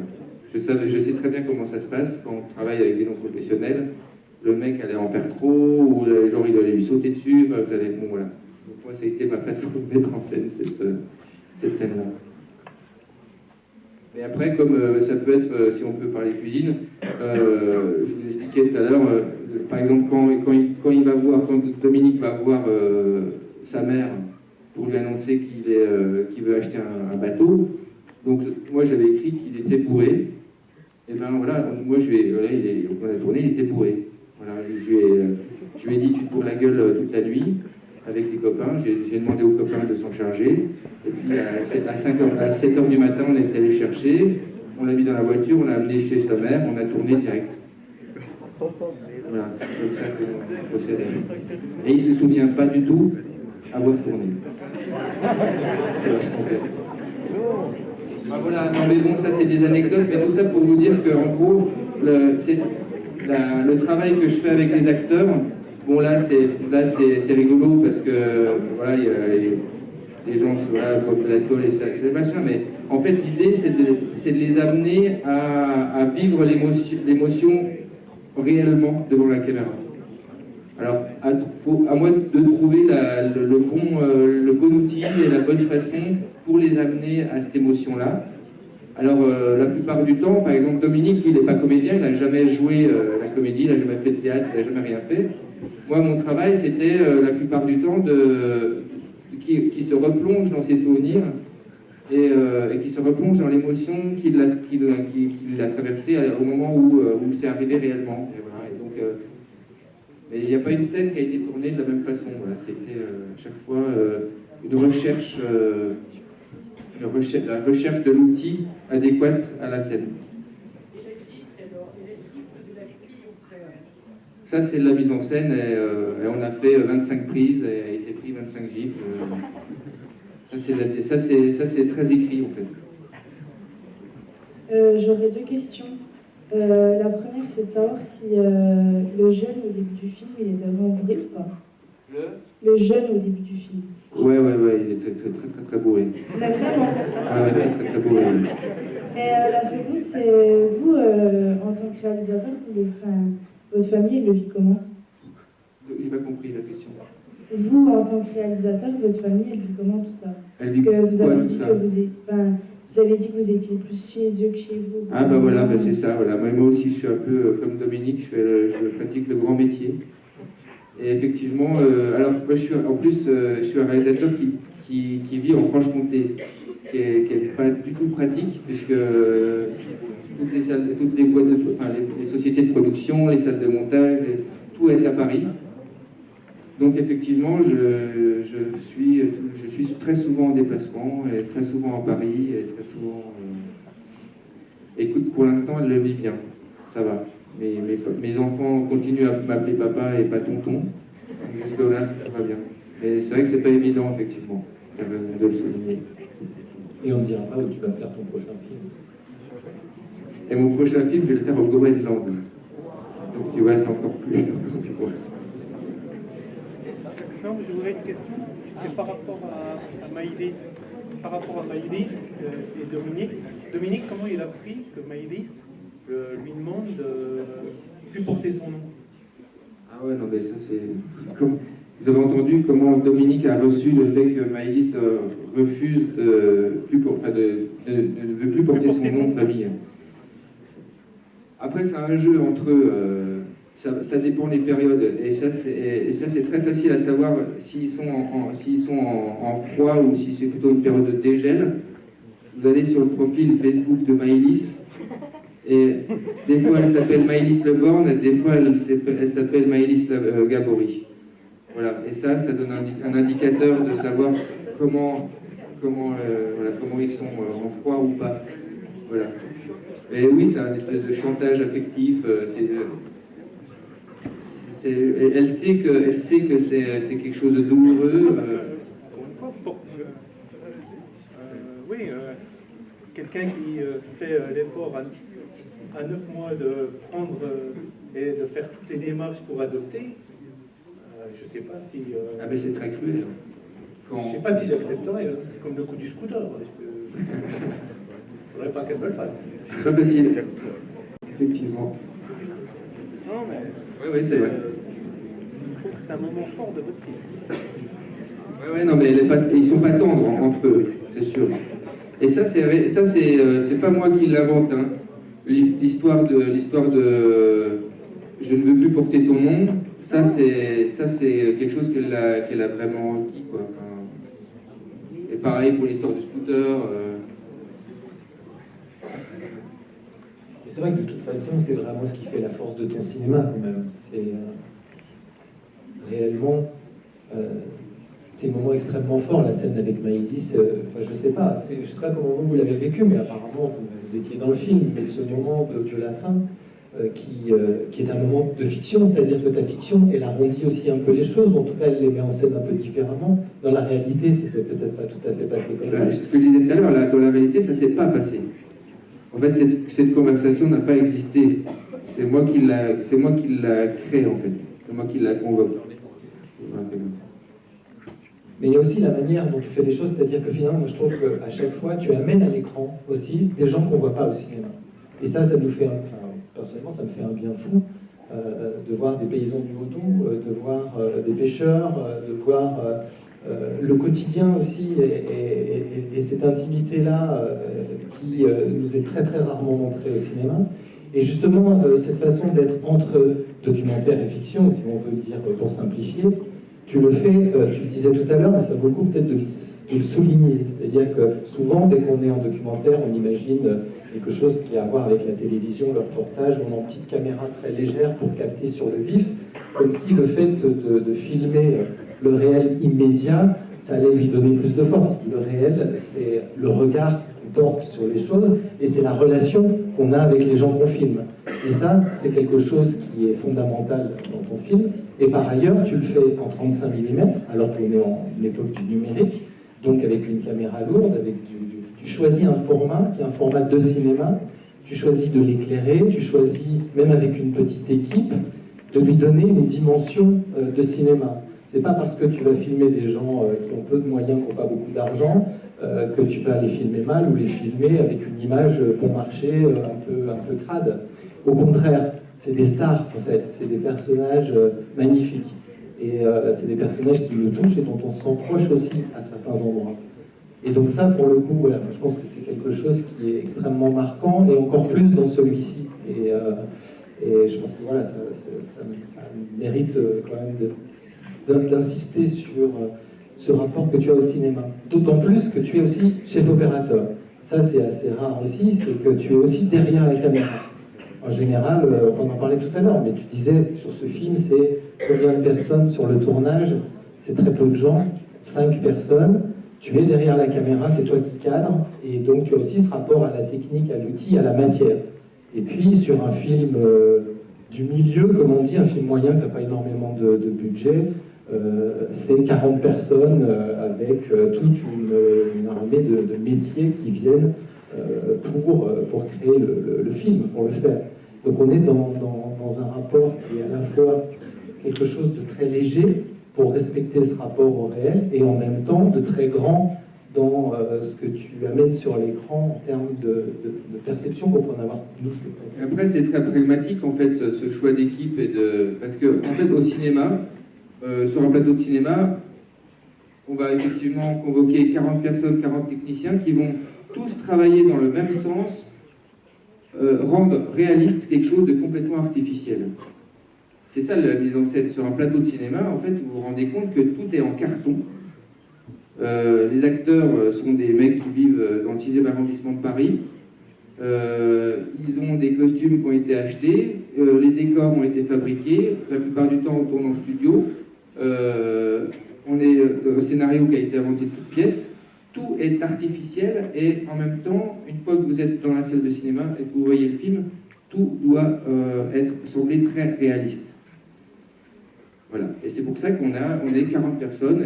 Je sais très bien comment ça se passe quand on travaille avec des non-professionnels. Le mec allait en faire trop, ou genre il allait lui sauter dessus, bon voilà. Donc moi ça a été ma façon de mettre en scène cette scène-là. Mais après, comme ça peut être, si on peut parler cuisine, je vous expliquais tout à l'heure, par exemple, quand Dominique va voir sa mère pour lui annoncer qu'il veut acheter un bateau, donc moi j'avais écrit qu'il était bourré, et ben voilà, moi on a tourné, il était bourré. Voilà, je lui ai dit tu te bourres la gueule toute la nuit avec tes copains, j'ai demandé aux copains de s'en charger, et puis à 7h du matin on est allé chercher, on l'a mis dans la voiture, on l'a amené chez sa mère, on a tourné direct. Voilà, c'est comme ça qu'on procède. Et il ne se souvient pas du tout avoir tourné. Ah, voilà, non mais bon, ça c'est des anecdotes, mais tout ça pour vous dire qu'en gros, le travail que je fais avec les acteurs, bon là c'est rigolo parce que voilà, les gens boivent de l'alcool et ça, c'est machin, mais en fait l'idée c'est de les amener à vivre l'émotion réellement devant la caméra. Alors à moi de trouver le bon outil et la bonne façon pour les amener à cette émotion-là. Alors, la plupart du temps, par exemple, Dominique, lui, il n'est pas comédien, il n'a jamais joué la comédie, il n'a jamais fait de théâtre, il n'a jamais rien fait. Moi, mon travail, c'était la plupart du temps qui se replonge dans ses souvenirs et qui se replonge dans l'émotion qu'il a traversée au moment où c'est arrivé réellement. Et voilà, et donc, mais il n'y a pas une scène qui a été tournée de la même façon. Voilà, c'était à chaque fois une recherche. La recherche de l'outil adéquat à la scène. Ça, c'est de la mise en scène et on a fait 25 prises et il s'est pris 25 gifles. Ça, c'est très écrit en fait. J'aurais deux questions. La première, c'est de savoir si le jeune au début du film, il était vraiment bourré ou pas. Le jeune au début du film. Ouais, il est très bourré. Mais vraiment. Ouais, très bourré. Et la seconde, c'est vous, en tant que réalisateur, votre famille, elle le vit comment? J'ai pas compris la question. Vous, en tant que réalisateur, votre famille, elle vit comment tout ça? Elle vit Parce que vous quoi, avez tout dit ça que vous avez dit que vous étiez plus chez eux que chez vous. Ah bah voilà, c'est ça, voilà. Moi aussi, je suis un peu comme Dominique, je pratique le grand métier. Et effectivement, alors moi je suis un réalisateur qui vit en Franche-Comté, qui est pas du tout pratique, puisque toutes les boîtes les sociétés de production, les salles de montage, tout est à Paris. Donc effectivement, je suis très souvent en déplacement, et très souvent à Paris, et très souvent... Écoute, pour l'instant, elle le vit bien, ça va. Mes enfants continuent à m'appeler papa et pas tonton. Jusque-là, ça va bien. Mais c'est vrai que c'est pas évident, effectivement, de le souligner. Et on ne dira pas où tu vas faire ton prochain film. Et mon prochain film, je vais le faire au Groenland. Donc tu vois, c'est encore plus gros. Non, je voudrais une question, c'est par rapport à Maïlis. Par rapport à Maïlis et Dominique. Dominique, comment il a pris que Maïlis lui demande de ne plus porter son nom? Ah ouais, non, mais ça c'est... Vous avez entendu comment Dominique a reçu le fait que Maïlis refuse ne veut plus porter son nom de famille. Après, c'est un jeu entre eux. Ça dépend des périodes. Et ça c'est très facile à savoir s'ils sont en froid ou si c'est plutôt une période de dégel. Vous allez sur le profil Facebook de Maïlis. Et des fois, elle s'appelle Maïlis Le Born, et des fois, elle s'appelle Maïlis Gabory. Voilà. Et ça donne un indicateur de savoir comment ils sont en froid ou pas. Voilà. Et oui, c'est un espèce de chantage affectif. Elle sait que c'est quelque chose de douloureux. Quelqu'un qui fait l'effort à 9 mois de prendre et de faire toutes les démarches pour adopter, je ne sais pas si... Ah ben c'est très cruel. Je ne sais pas si j'accepterais, c'est comme le coup du scooter. Il ne faudrait pas qu'elle me le fasse. C'est pas facile. Effectivement. Non, mais... Oui, c'est vrai. Je trouve que c'est un moment fort de votre film. Ouais, non, mais ils sont pas tendres entre eux, c'est sûr. Et ça, c'est pas moi qui l'invente. Hein. L'histoire de je ne veux plus porter ton nom. Ça, c'est quelque chose qu'elle a vraiment dit, quoi. Enfin, et pareil pour l'histoire du scooter. C'est vrai que de toute façon, c'est vraiment ce qui fait la force de ton cinéma, quand même. C'est réellement, c'est un moment extrêmement fort, la scène avec Maïlis. Je sais pas comment vous l'avez vécu, mais apparemment vous étiez dans le film. Mais ce moment de la fin, qui est un moment de fiction, c'est-à-dire que ta fiction, elle arrondit aussi un peu les choses. En tout cas, elle les met en scène un peu différemment. Dans la réalité, c'est peut-être pas tout à fait passé comme ça. Ce que je disais tout à l'heure, dans la réalité, ça s'est pas passé. En fait, cette conversation n'a pas existé. C'est moi qui l'a créée, en fait. C'est moi qui l'a convoquée. Mais il y a aussi la manière dont tu fais les choses, c'est-à-dire que finalement, je trouve qu'à chaque fois, tu amènes à l'écran aussi des gens qu'on ne voit pas au cinéma. Et ça nous fait, personnellement, ça me fait un bien fou de voir des paysans du Haut-Doubs, de voir des pêcheurs, de voir le quotidien aussi, et cette intimité-là qui nous est très très rarement montrée au cinéma. Et justement, cette façon d'être entre documentaire et fiction, si on veut le dire pour simplifier, tu le fais, tu le disais tout à l'heure, mais ça vaut le coup peut-être de le souligner. C'est-à-dire que souvent, dès qu'on est en documentaire, on imagine quelque chose qui a à voir avec la télévision, le reportage, on a une petite caméra très légère pour capter sur le vif, comme si le fait de filmer le réel immédiat, ça allait lui donner plus de force. Le réel, c'est le regard qu'on porte sur les choses, et c'est la relation qu'on a avec les gens qu'on filme. Et ça, c'est quelque chose qui est fondamental dans ton film. Et par ailleurs, tu le fais en 35 mm, alors qu'on est en époque du numérique, donc avec une caméra lourde, tu choisis un format qui est un format de cinéma, tu choisis de l'éclairer, tu choisis, même avec une petite équipe, de lui donner une dimension de cinéma. C'est pas parce que tu vas filmer des gens qui ont peu de moyens, qui n'ont pas beaucoup d'argent, que tu vas les filmer mal ou les filmer avec une image bon marché, un peu crade. Au contraire, c'est des stars en fait, c'est des personnages magnifiques. Et c'est des personnages qui nous touchent et dont on se sent proche aussi à certains endroits. Et donc ça, pour le coup, voilà, je pense que c'est quelque chose qui est extrêmement marquant et encore plus dans celui-ci. Et je pense que voilà, ça mérite quand même d'insister sur ce rapport que tu as au cinéma. D'autant plus que tu es aussi chef opérateur. Ça, c'est assez rare aussi, c'est que tu es aussi derrière la caméra. En général, on en parlait tout à l'heure, mais tu disais sur ce film, c'est combien de personnes sur le tournage? C'est très peu de gens, 5 personnes. Tu es derrière la caméra, c'est toi qui cadres, et donc tu as aussi ce rapport à la technique, à l'outil, à la matière. Et puis sur un film du milieu, comme on dit, un film moyen qui n'a pas énormément de budget, c'est 40 personnes avec toute une armée de métiers qui viennent pour créer le film, pour le faire. Donc on est dans un rapport qui est à la fois quelque chose de très léger pour respecter ce rapport au réel et en même temps de très grand dans ce que tu amènes sur l'écran en termes de perception qu'on peut en avoir nous. Après c'est très pragmatique en fait ce choix d'équipe parce que en fait au cinéma, sur un plateau de cinéma, on va effectivement convoquer 40 personnes, 40 techniciens qui vont tous travailler dans le même sens, rendre réaliste quelque chose de complètement artificiel. C'est ça la mise en scène. Sur un plateau de cinéma, en fait, vous vous rendez compte que tout est en carton. Les acteurs sont des mecs qui vivent dans le 6e arrondissement de Paris. Ils ont des costumes qui ont été achetés, les décors ont été fabriqués, la plupart du temps on tourne en studio. On est au scénario qui a été inventé de toutes pièces. Tout est artificiel et en même temps, une fois que vous êtes dans la salle de cinéma et que vous voyez le film, tout doit sembler très réaliste. Voilà. Et c'est pour ça qu'on est 40 personnes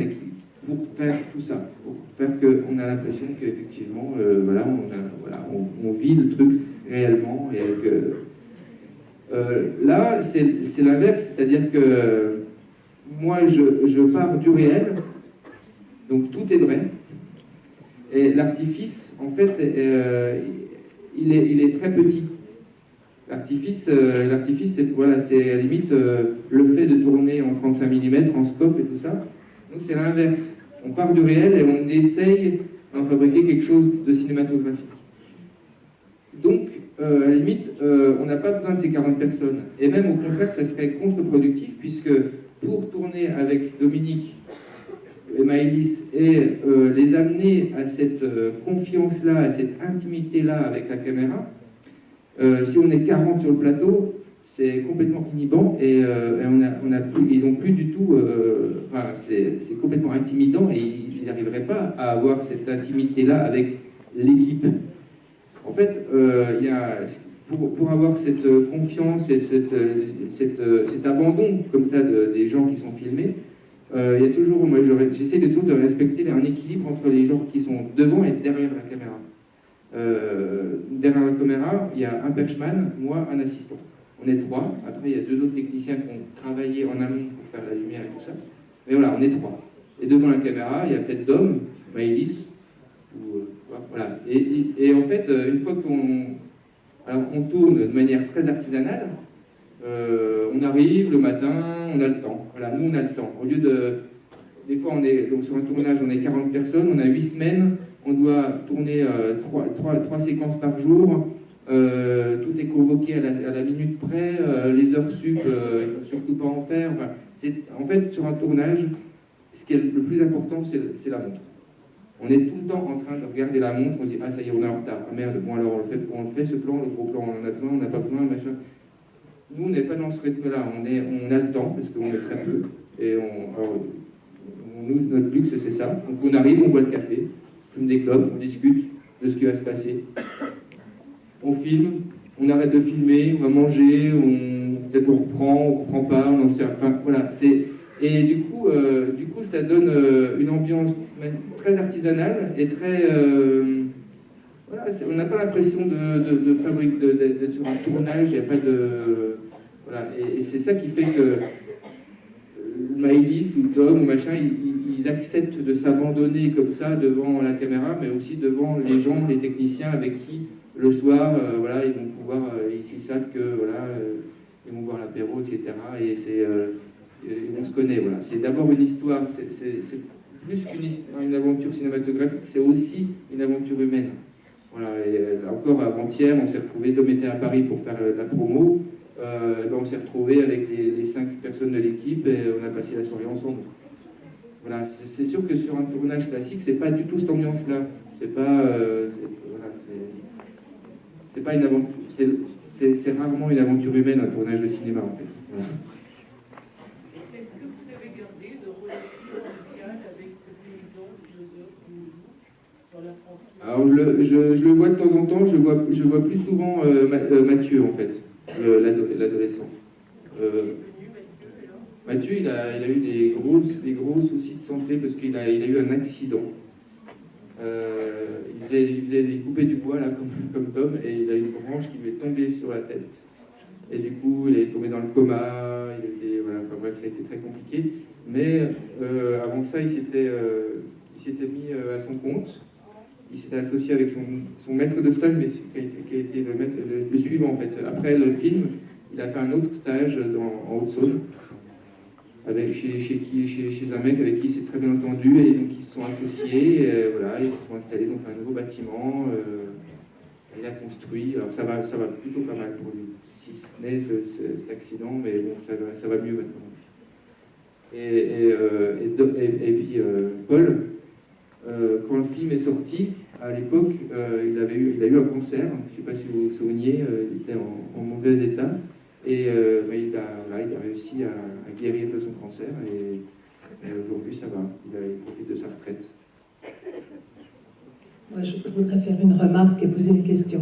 pour faire tout ça, pour faire qu'on a l'impression qu'effectivement, on vit le truc réellement. Et là, c'est l'inverse, c'est-à-dire que moi, je pars du réel, donc tout est vrai. Et l'artifice, en fait, il est très petit. L'artifice, c'est voilà, c'est à la limite le fait de tourner en 35 mm, en scope et tout ça. Nous, c'est l'inverse. On part du réel et on essaye d'en fabriquer quelque chose de cinématographique. Donc, à la limite, on n'a pas besoin de ces 40 personnes. Et même au contraire, ça serait contre-productif, puisque pour tourner avec Dominique et Maëlys et les amener à cette confiance-là, à cette intimité-là avec la caméra, si on est 40 sur le plateau, c'est complètement inhibant et ils n'ont plus du tout... c'est complètement intimidant et ils n'arriveraient pas à avoir cette intimité-là avec l'équipe. En fait, pour avoir cette confiance et cet abandon comme ça des gens qui sont filmés, il y a toujours, moi j'essaie toujours de respecter un équilibre entre les gens qui sont devant et derrière la caméra. Derrière la caméra, il y a un perchman, moi, un assistant. On est 3. Après, il y a 2 autres techniciens qui ont travaillé en amont pour faire la lumière et tout ça. Mais voilà, on est 3. Et devant la caméra, il y a peut-être Dom, Maëlys, voilà. Et en fait, une fois on tourne de manière très artisanale, on arrive le matin, on a le temps. Voilà, nous, on a le temps. Au lieu de... Des fois, donc sur un tournage, on est 40 personnes, on a 8 semaines, on doit tourner 3 séquences par jour, tout est convoqué à la minute près, les heures sup, il ne faut surtout pas en faire. Enfin, en fait, sur un tournage, ce qui est le plus important, c'est la montre. On est tout le temps en train de regarder la montre, on dit « Ah, ça y est, on est en retard. Ah merde, bon alors on le fait ce plan, le gros plan, on en a besoin, on n'a pas besoin, machin. » Nous, on n'est pas dans ce rythme-là, on a le temps, parce qu'on est très peu, et notre luxe, c'est ça. Donc on arrive, on boit le café, on fume des clopes, on discute de ce qui va se passer. On filme, on arrête de filmer, on va manger, peut-être on reprend pas, on en sait, enfin voilà. Et du coup, ça donne une ambiance très artisanale et très... voilà, on n'a pas l'impression d'être sur un tournage, il n'y a pas de... Voilà, et c'est ça qui fait que Maëlys ou Tom ou machin, ils acceptent de s'abandonner comme ça devant la caméra, mais aussi devant les gens, les techniciens avec qui le soir, voilà, ils vont pouvoir, ils savent que voilà, ils vont boire l'apéro, etc. Et on se connaît, voilà. C'est d'abord une histoire, c'est plus qu'une aventure cinématographique, c'est aussi une aventure humaine. Voilà, et encore avant-hier, on s'est retrouvés, Dom était à Paris pour faire la promo, on s'est retrouvés avec les 5 personnes de l'équipe et on a passé la soirée ensemble. Voilà, c'est sûr que sur un tournage classique, c'est pas du tout cette ambiance-là. C'est pas, voilà, c'est pas une aventure, c'est rarement une aventure humaine, un tournage de cinéma en fait. Voilà. Est-ce que vous avez gardé de relations amicales avec cette maison, philosophe dans la France? Alors je le vois de temps en temps, je vois plus souvent Mathieu en fait, l'adolescent. Mathieu, il a eu des gros soucis de santé parce qu'il a eu un accident. Il faisait des coupées du bois là, comme Tom, et il a une branche qui lui est tombée sur la tête. Et du coup, il est tombé dans le coma, voilà, enfin, bref, ça a été très compliqué. Mais avant ça, il s'était mis à son compte. Il s'était associé avec son maître de stage, mais qui a été le suivant en fait. Après le film, il a fait un autre stage en Haute-Saône, chez un mec avec qui il s'est très bien entendu, et donc ils se sont associés, voilà, ils se sont installés dans un nouveau bâtiment, il a construit, alors ça va plutôt pas mal pour lui, si ce n'est cet accident, mais bon, ça va mieux maintenant. Et puis Paul, quand le film est sorti, à l'époque, il a eu un cancer, je ne sais pas si vous vous souveniez, il était en mauvais état, et il a réussi à guérir de son cancer, et aujourd'hui ça va, il profite de sa retraite. Moi, je voudrais faire une remarque et poser une question.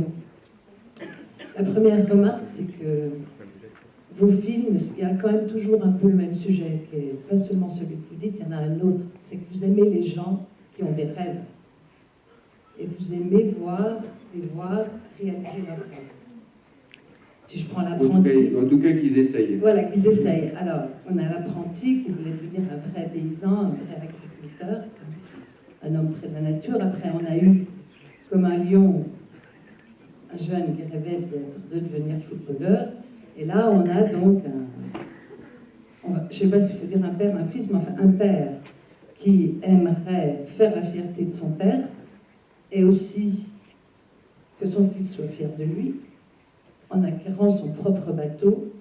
La première remarque, c'est que vos films, il y a quand même toujours un peu le même sujet, qui est pas seulement celui que vous dites, il y en a un autre, c'est que vous aimez les gens qui ont des rêves. Et vous aimez voir réaliser leurs rêves. Si je prends l'apprenti... En tout cas, qu'ils essayent. Voilà, qu'ils essayent. Alors, on a l'apprenti qui voulait devenir un vrai paysan, un vrai agriculteur, un homme près de la nature. Après, on a eu, comme un lion, un jeune qui rêvait de devenir footballeur. Et là, on a donc je ne sais pas s'il faut dire un père, un fils, mais enfin un père qui aimerait faire la fierté de son père et aussi que son fils soit fier de lui en acquérant son propre bateau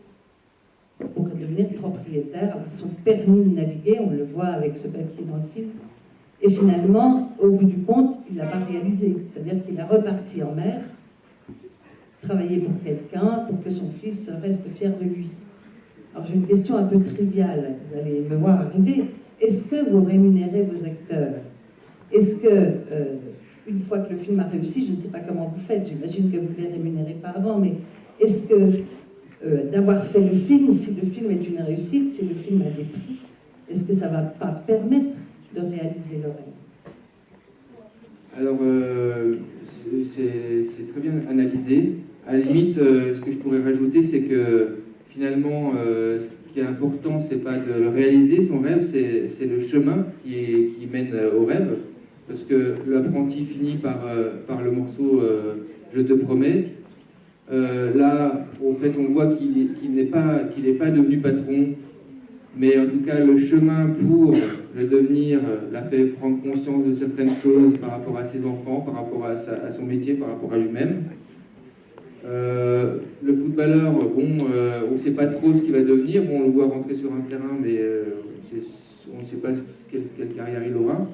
pour devenir propriétaire, avoir son permis de naviguer, on le voit avec ce papier dans le film. Et finalement, au bout du compte, il ne l'a pas réalisé. C'est-à-dire qu'il a reparti en mer, travaillé pour quelqu'un, pour que son fils reste fier de lui. Alors j'ai une question un peu triviale, vous allez me voir arriver. Est-ce que vous rémunérez vos acteurs? Est-ce que, une fois que le film a réussi, je ne sais pas comment vous faites, j'imagine que vous ne les rémunérez pas avant, mais est-ce que d'avoir fait le film, si le film est une réussite, si le film a des prix, est-ce que ça ne va pas permettre de réaliser le rêve? Alors, c'est très bien analysé. À la limite, ce que je pourrais rajouter, c'est que finalement, ce qui est important, c'est pas de le réaliser, son rêve, c'est le chemin qui mène au rêve. Parce que l'apprenti finit par le morceau Je te promets. Là, en fait, on voit qu'il n'est pas devenu patron, mais en tout cas, le chemin pour le devenir l'a fait prendre conscience de certaines choses par rapport à ses enfants, par rapport à son métier, par rapport à lui-même. Le footballeur, bon, on ne sait pas trop ce qu'il va devenir. Bon, on le voit rentrer sur un terrain, mais on ne sait pas quelle carrière il aura.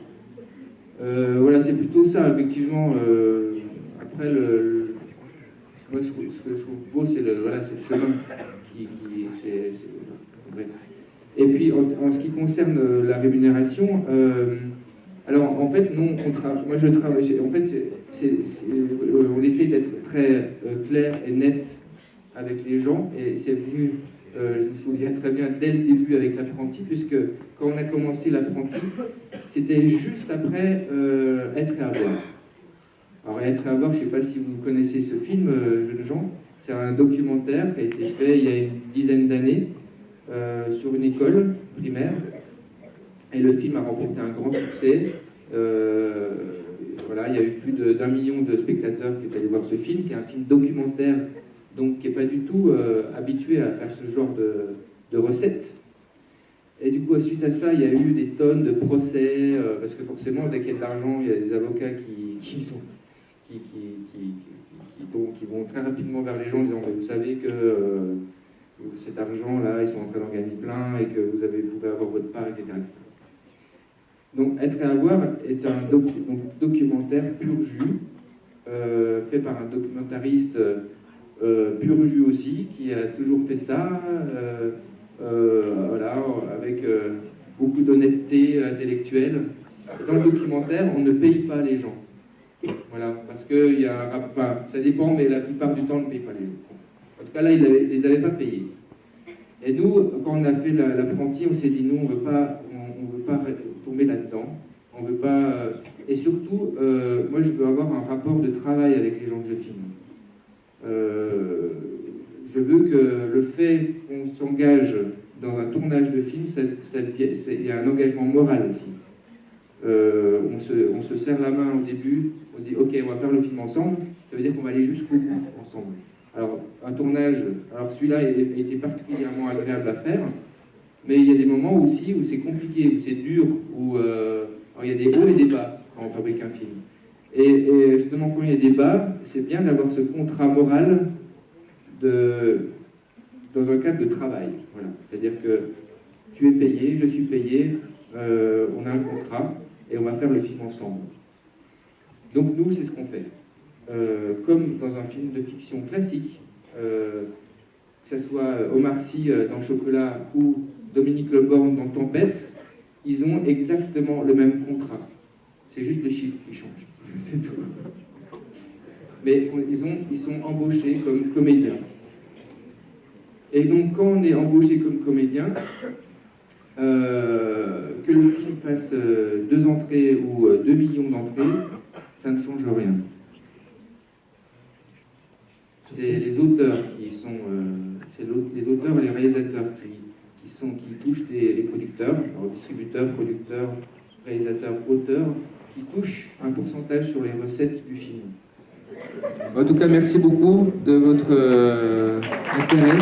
Voilà, c'est plutôt ça, effectivement. Après, moi, ce que je trouve beau, c'est le chemin bref. Et puis, en ce qui concerne la rémunération, alors en fait, non, moi je travaille, en fait, on essaie d'être très clair et net avec les gens, et c'est venu, je me souviens très bien, dès le début avec l'apprenti, puisque quand on a commencé l'apprenti, c'était juste après Être et avoir. Alors Être et avoir, je ne sais pas si vous connaissez ce film, jeunes gens, c'est un documentaire qui a été fait il y a une dizaine d'années sur une école primaire, Et le film a remporté un grand succès. Voilà, il y a eu plus d'1 million de spectateurs qui sont allés voir ce film, qui est un film documentaire, donc qui n'est pas du tout habitué à faire ce genre de recettes. Et du coup, suite à ça, il y a eu des tonnes de procès, parce que forcément, dès qu'il y a de l'argent, il y a des avocats qui vont très rapidement vers les gens en disant « Vous savez que cet argent-là, ils sont en train d'en gagner plein et que vous pouvez avoir votre part, etc. » Donc, Être et avoir est un documentaire pur jus, fait par un documentariste pur jus aussi, qui a toujours fait ça, voilà, avec beaucoup d'honnêteté intellectuelle. Dans le documentaire, on ne paye pas les gens. Voilà, parce que enfin, ça dépend, mais la plupart du temps, on ne paye pas les gens. En tout cas, là, ils ne les avaient pas payés. Et nous, quand on a fait l'apprenti, on s'est dit, nous, on veut pas tomber là-dedans. On veut pas... Et surtout, moi, je veux avoir un rapport de travail avec les gens que je filme. Je veux que le fait qu'on s'engage dans un tournage de film, il y a un engagement moral aussi. On se serre la main au début, on dit ok, on va faire le film ensemble, ça veut dire qu'on va aller jusqu'au bout ensemble. Alors un tournage, celui-là a été particulièrement agréable à faire, mais il y a des moments aussi où c'est compliqué, où c'est dur, où il y a des hauts et des bas quand on fabrique un film. Et justement quand il y a des bas, c'est bien d'avoir ce contrat moral dans un cadre de travail. Voilà. C'est-à-dire que tu es payé, je suis payé, on a un contrat et on va faire le film ensemble. Donc nous, c'est ce qu'on fait. Comme dans un film de fiction classique, que ce soit Omar Sy dans Chocolat ou Dominique Leborgne dans Tempête, ils ont exactement le même contrat. C'est juste les chiffres qui changent. C'est tout. Mais ils sont embauchés comme comédiens. Et donc, quand on est embauché comme comédien, que le film fasse 2 entrées ou 2 millions d'entrées, ça ne change rien. C'est les auteurs qui sont... c'est les auteurs et les réalisateurs qui touchent les producteurs, alors distributeurs, producteurs, réalisateurs, auteurs, qui touchent un pourcentage sur les recettes du film. En tout cas, merci beaucoup de votre intérêt.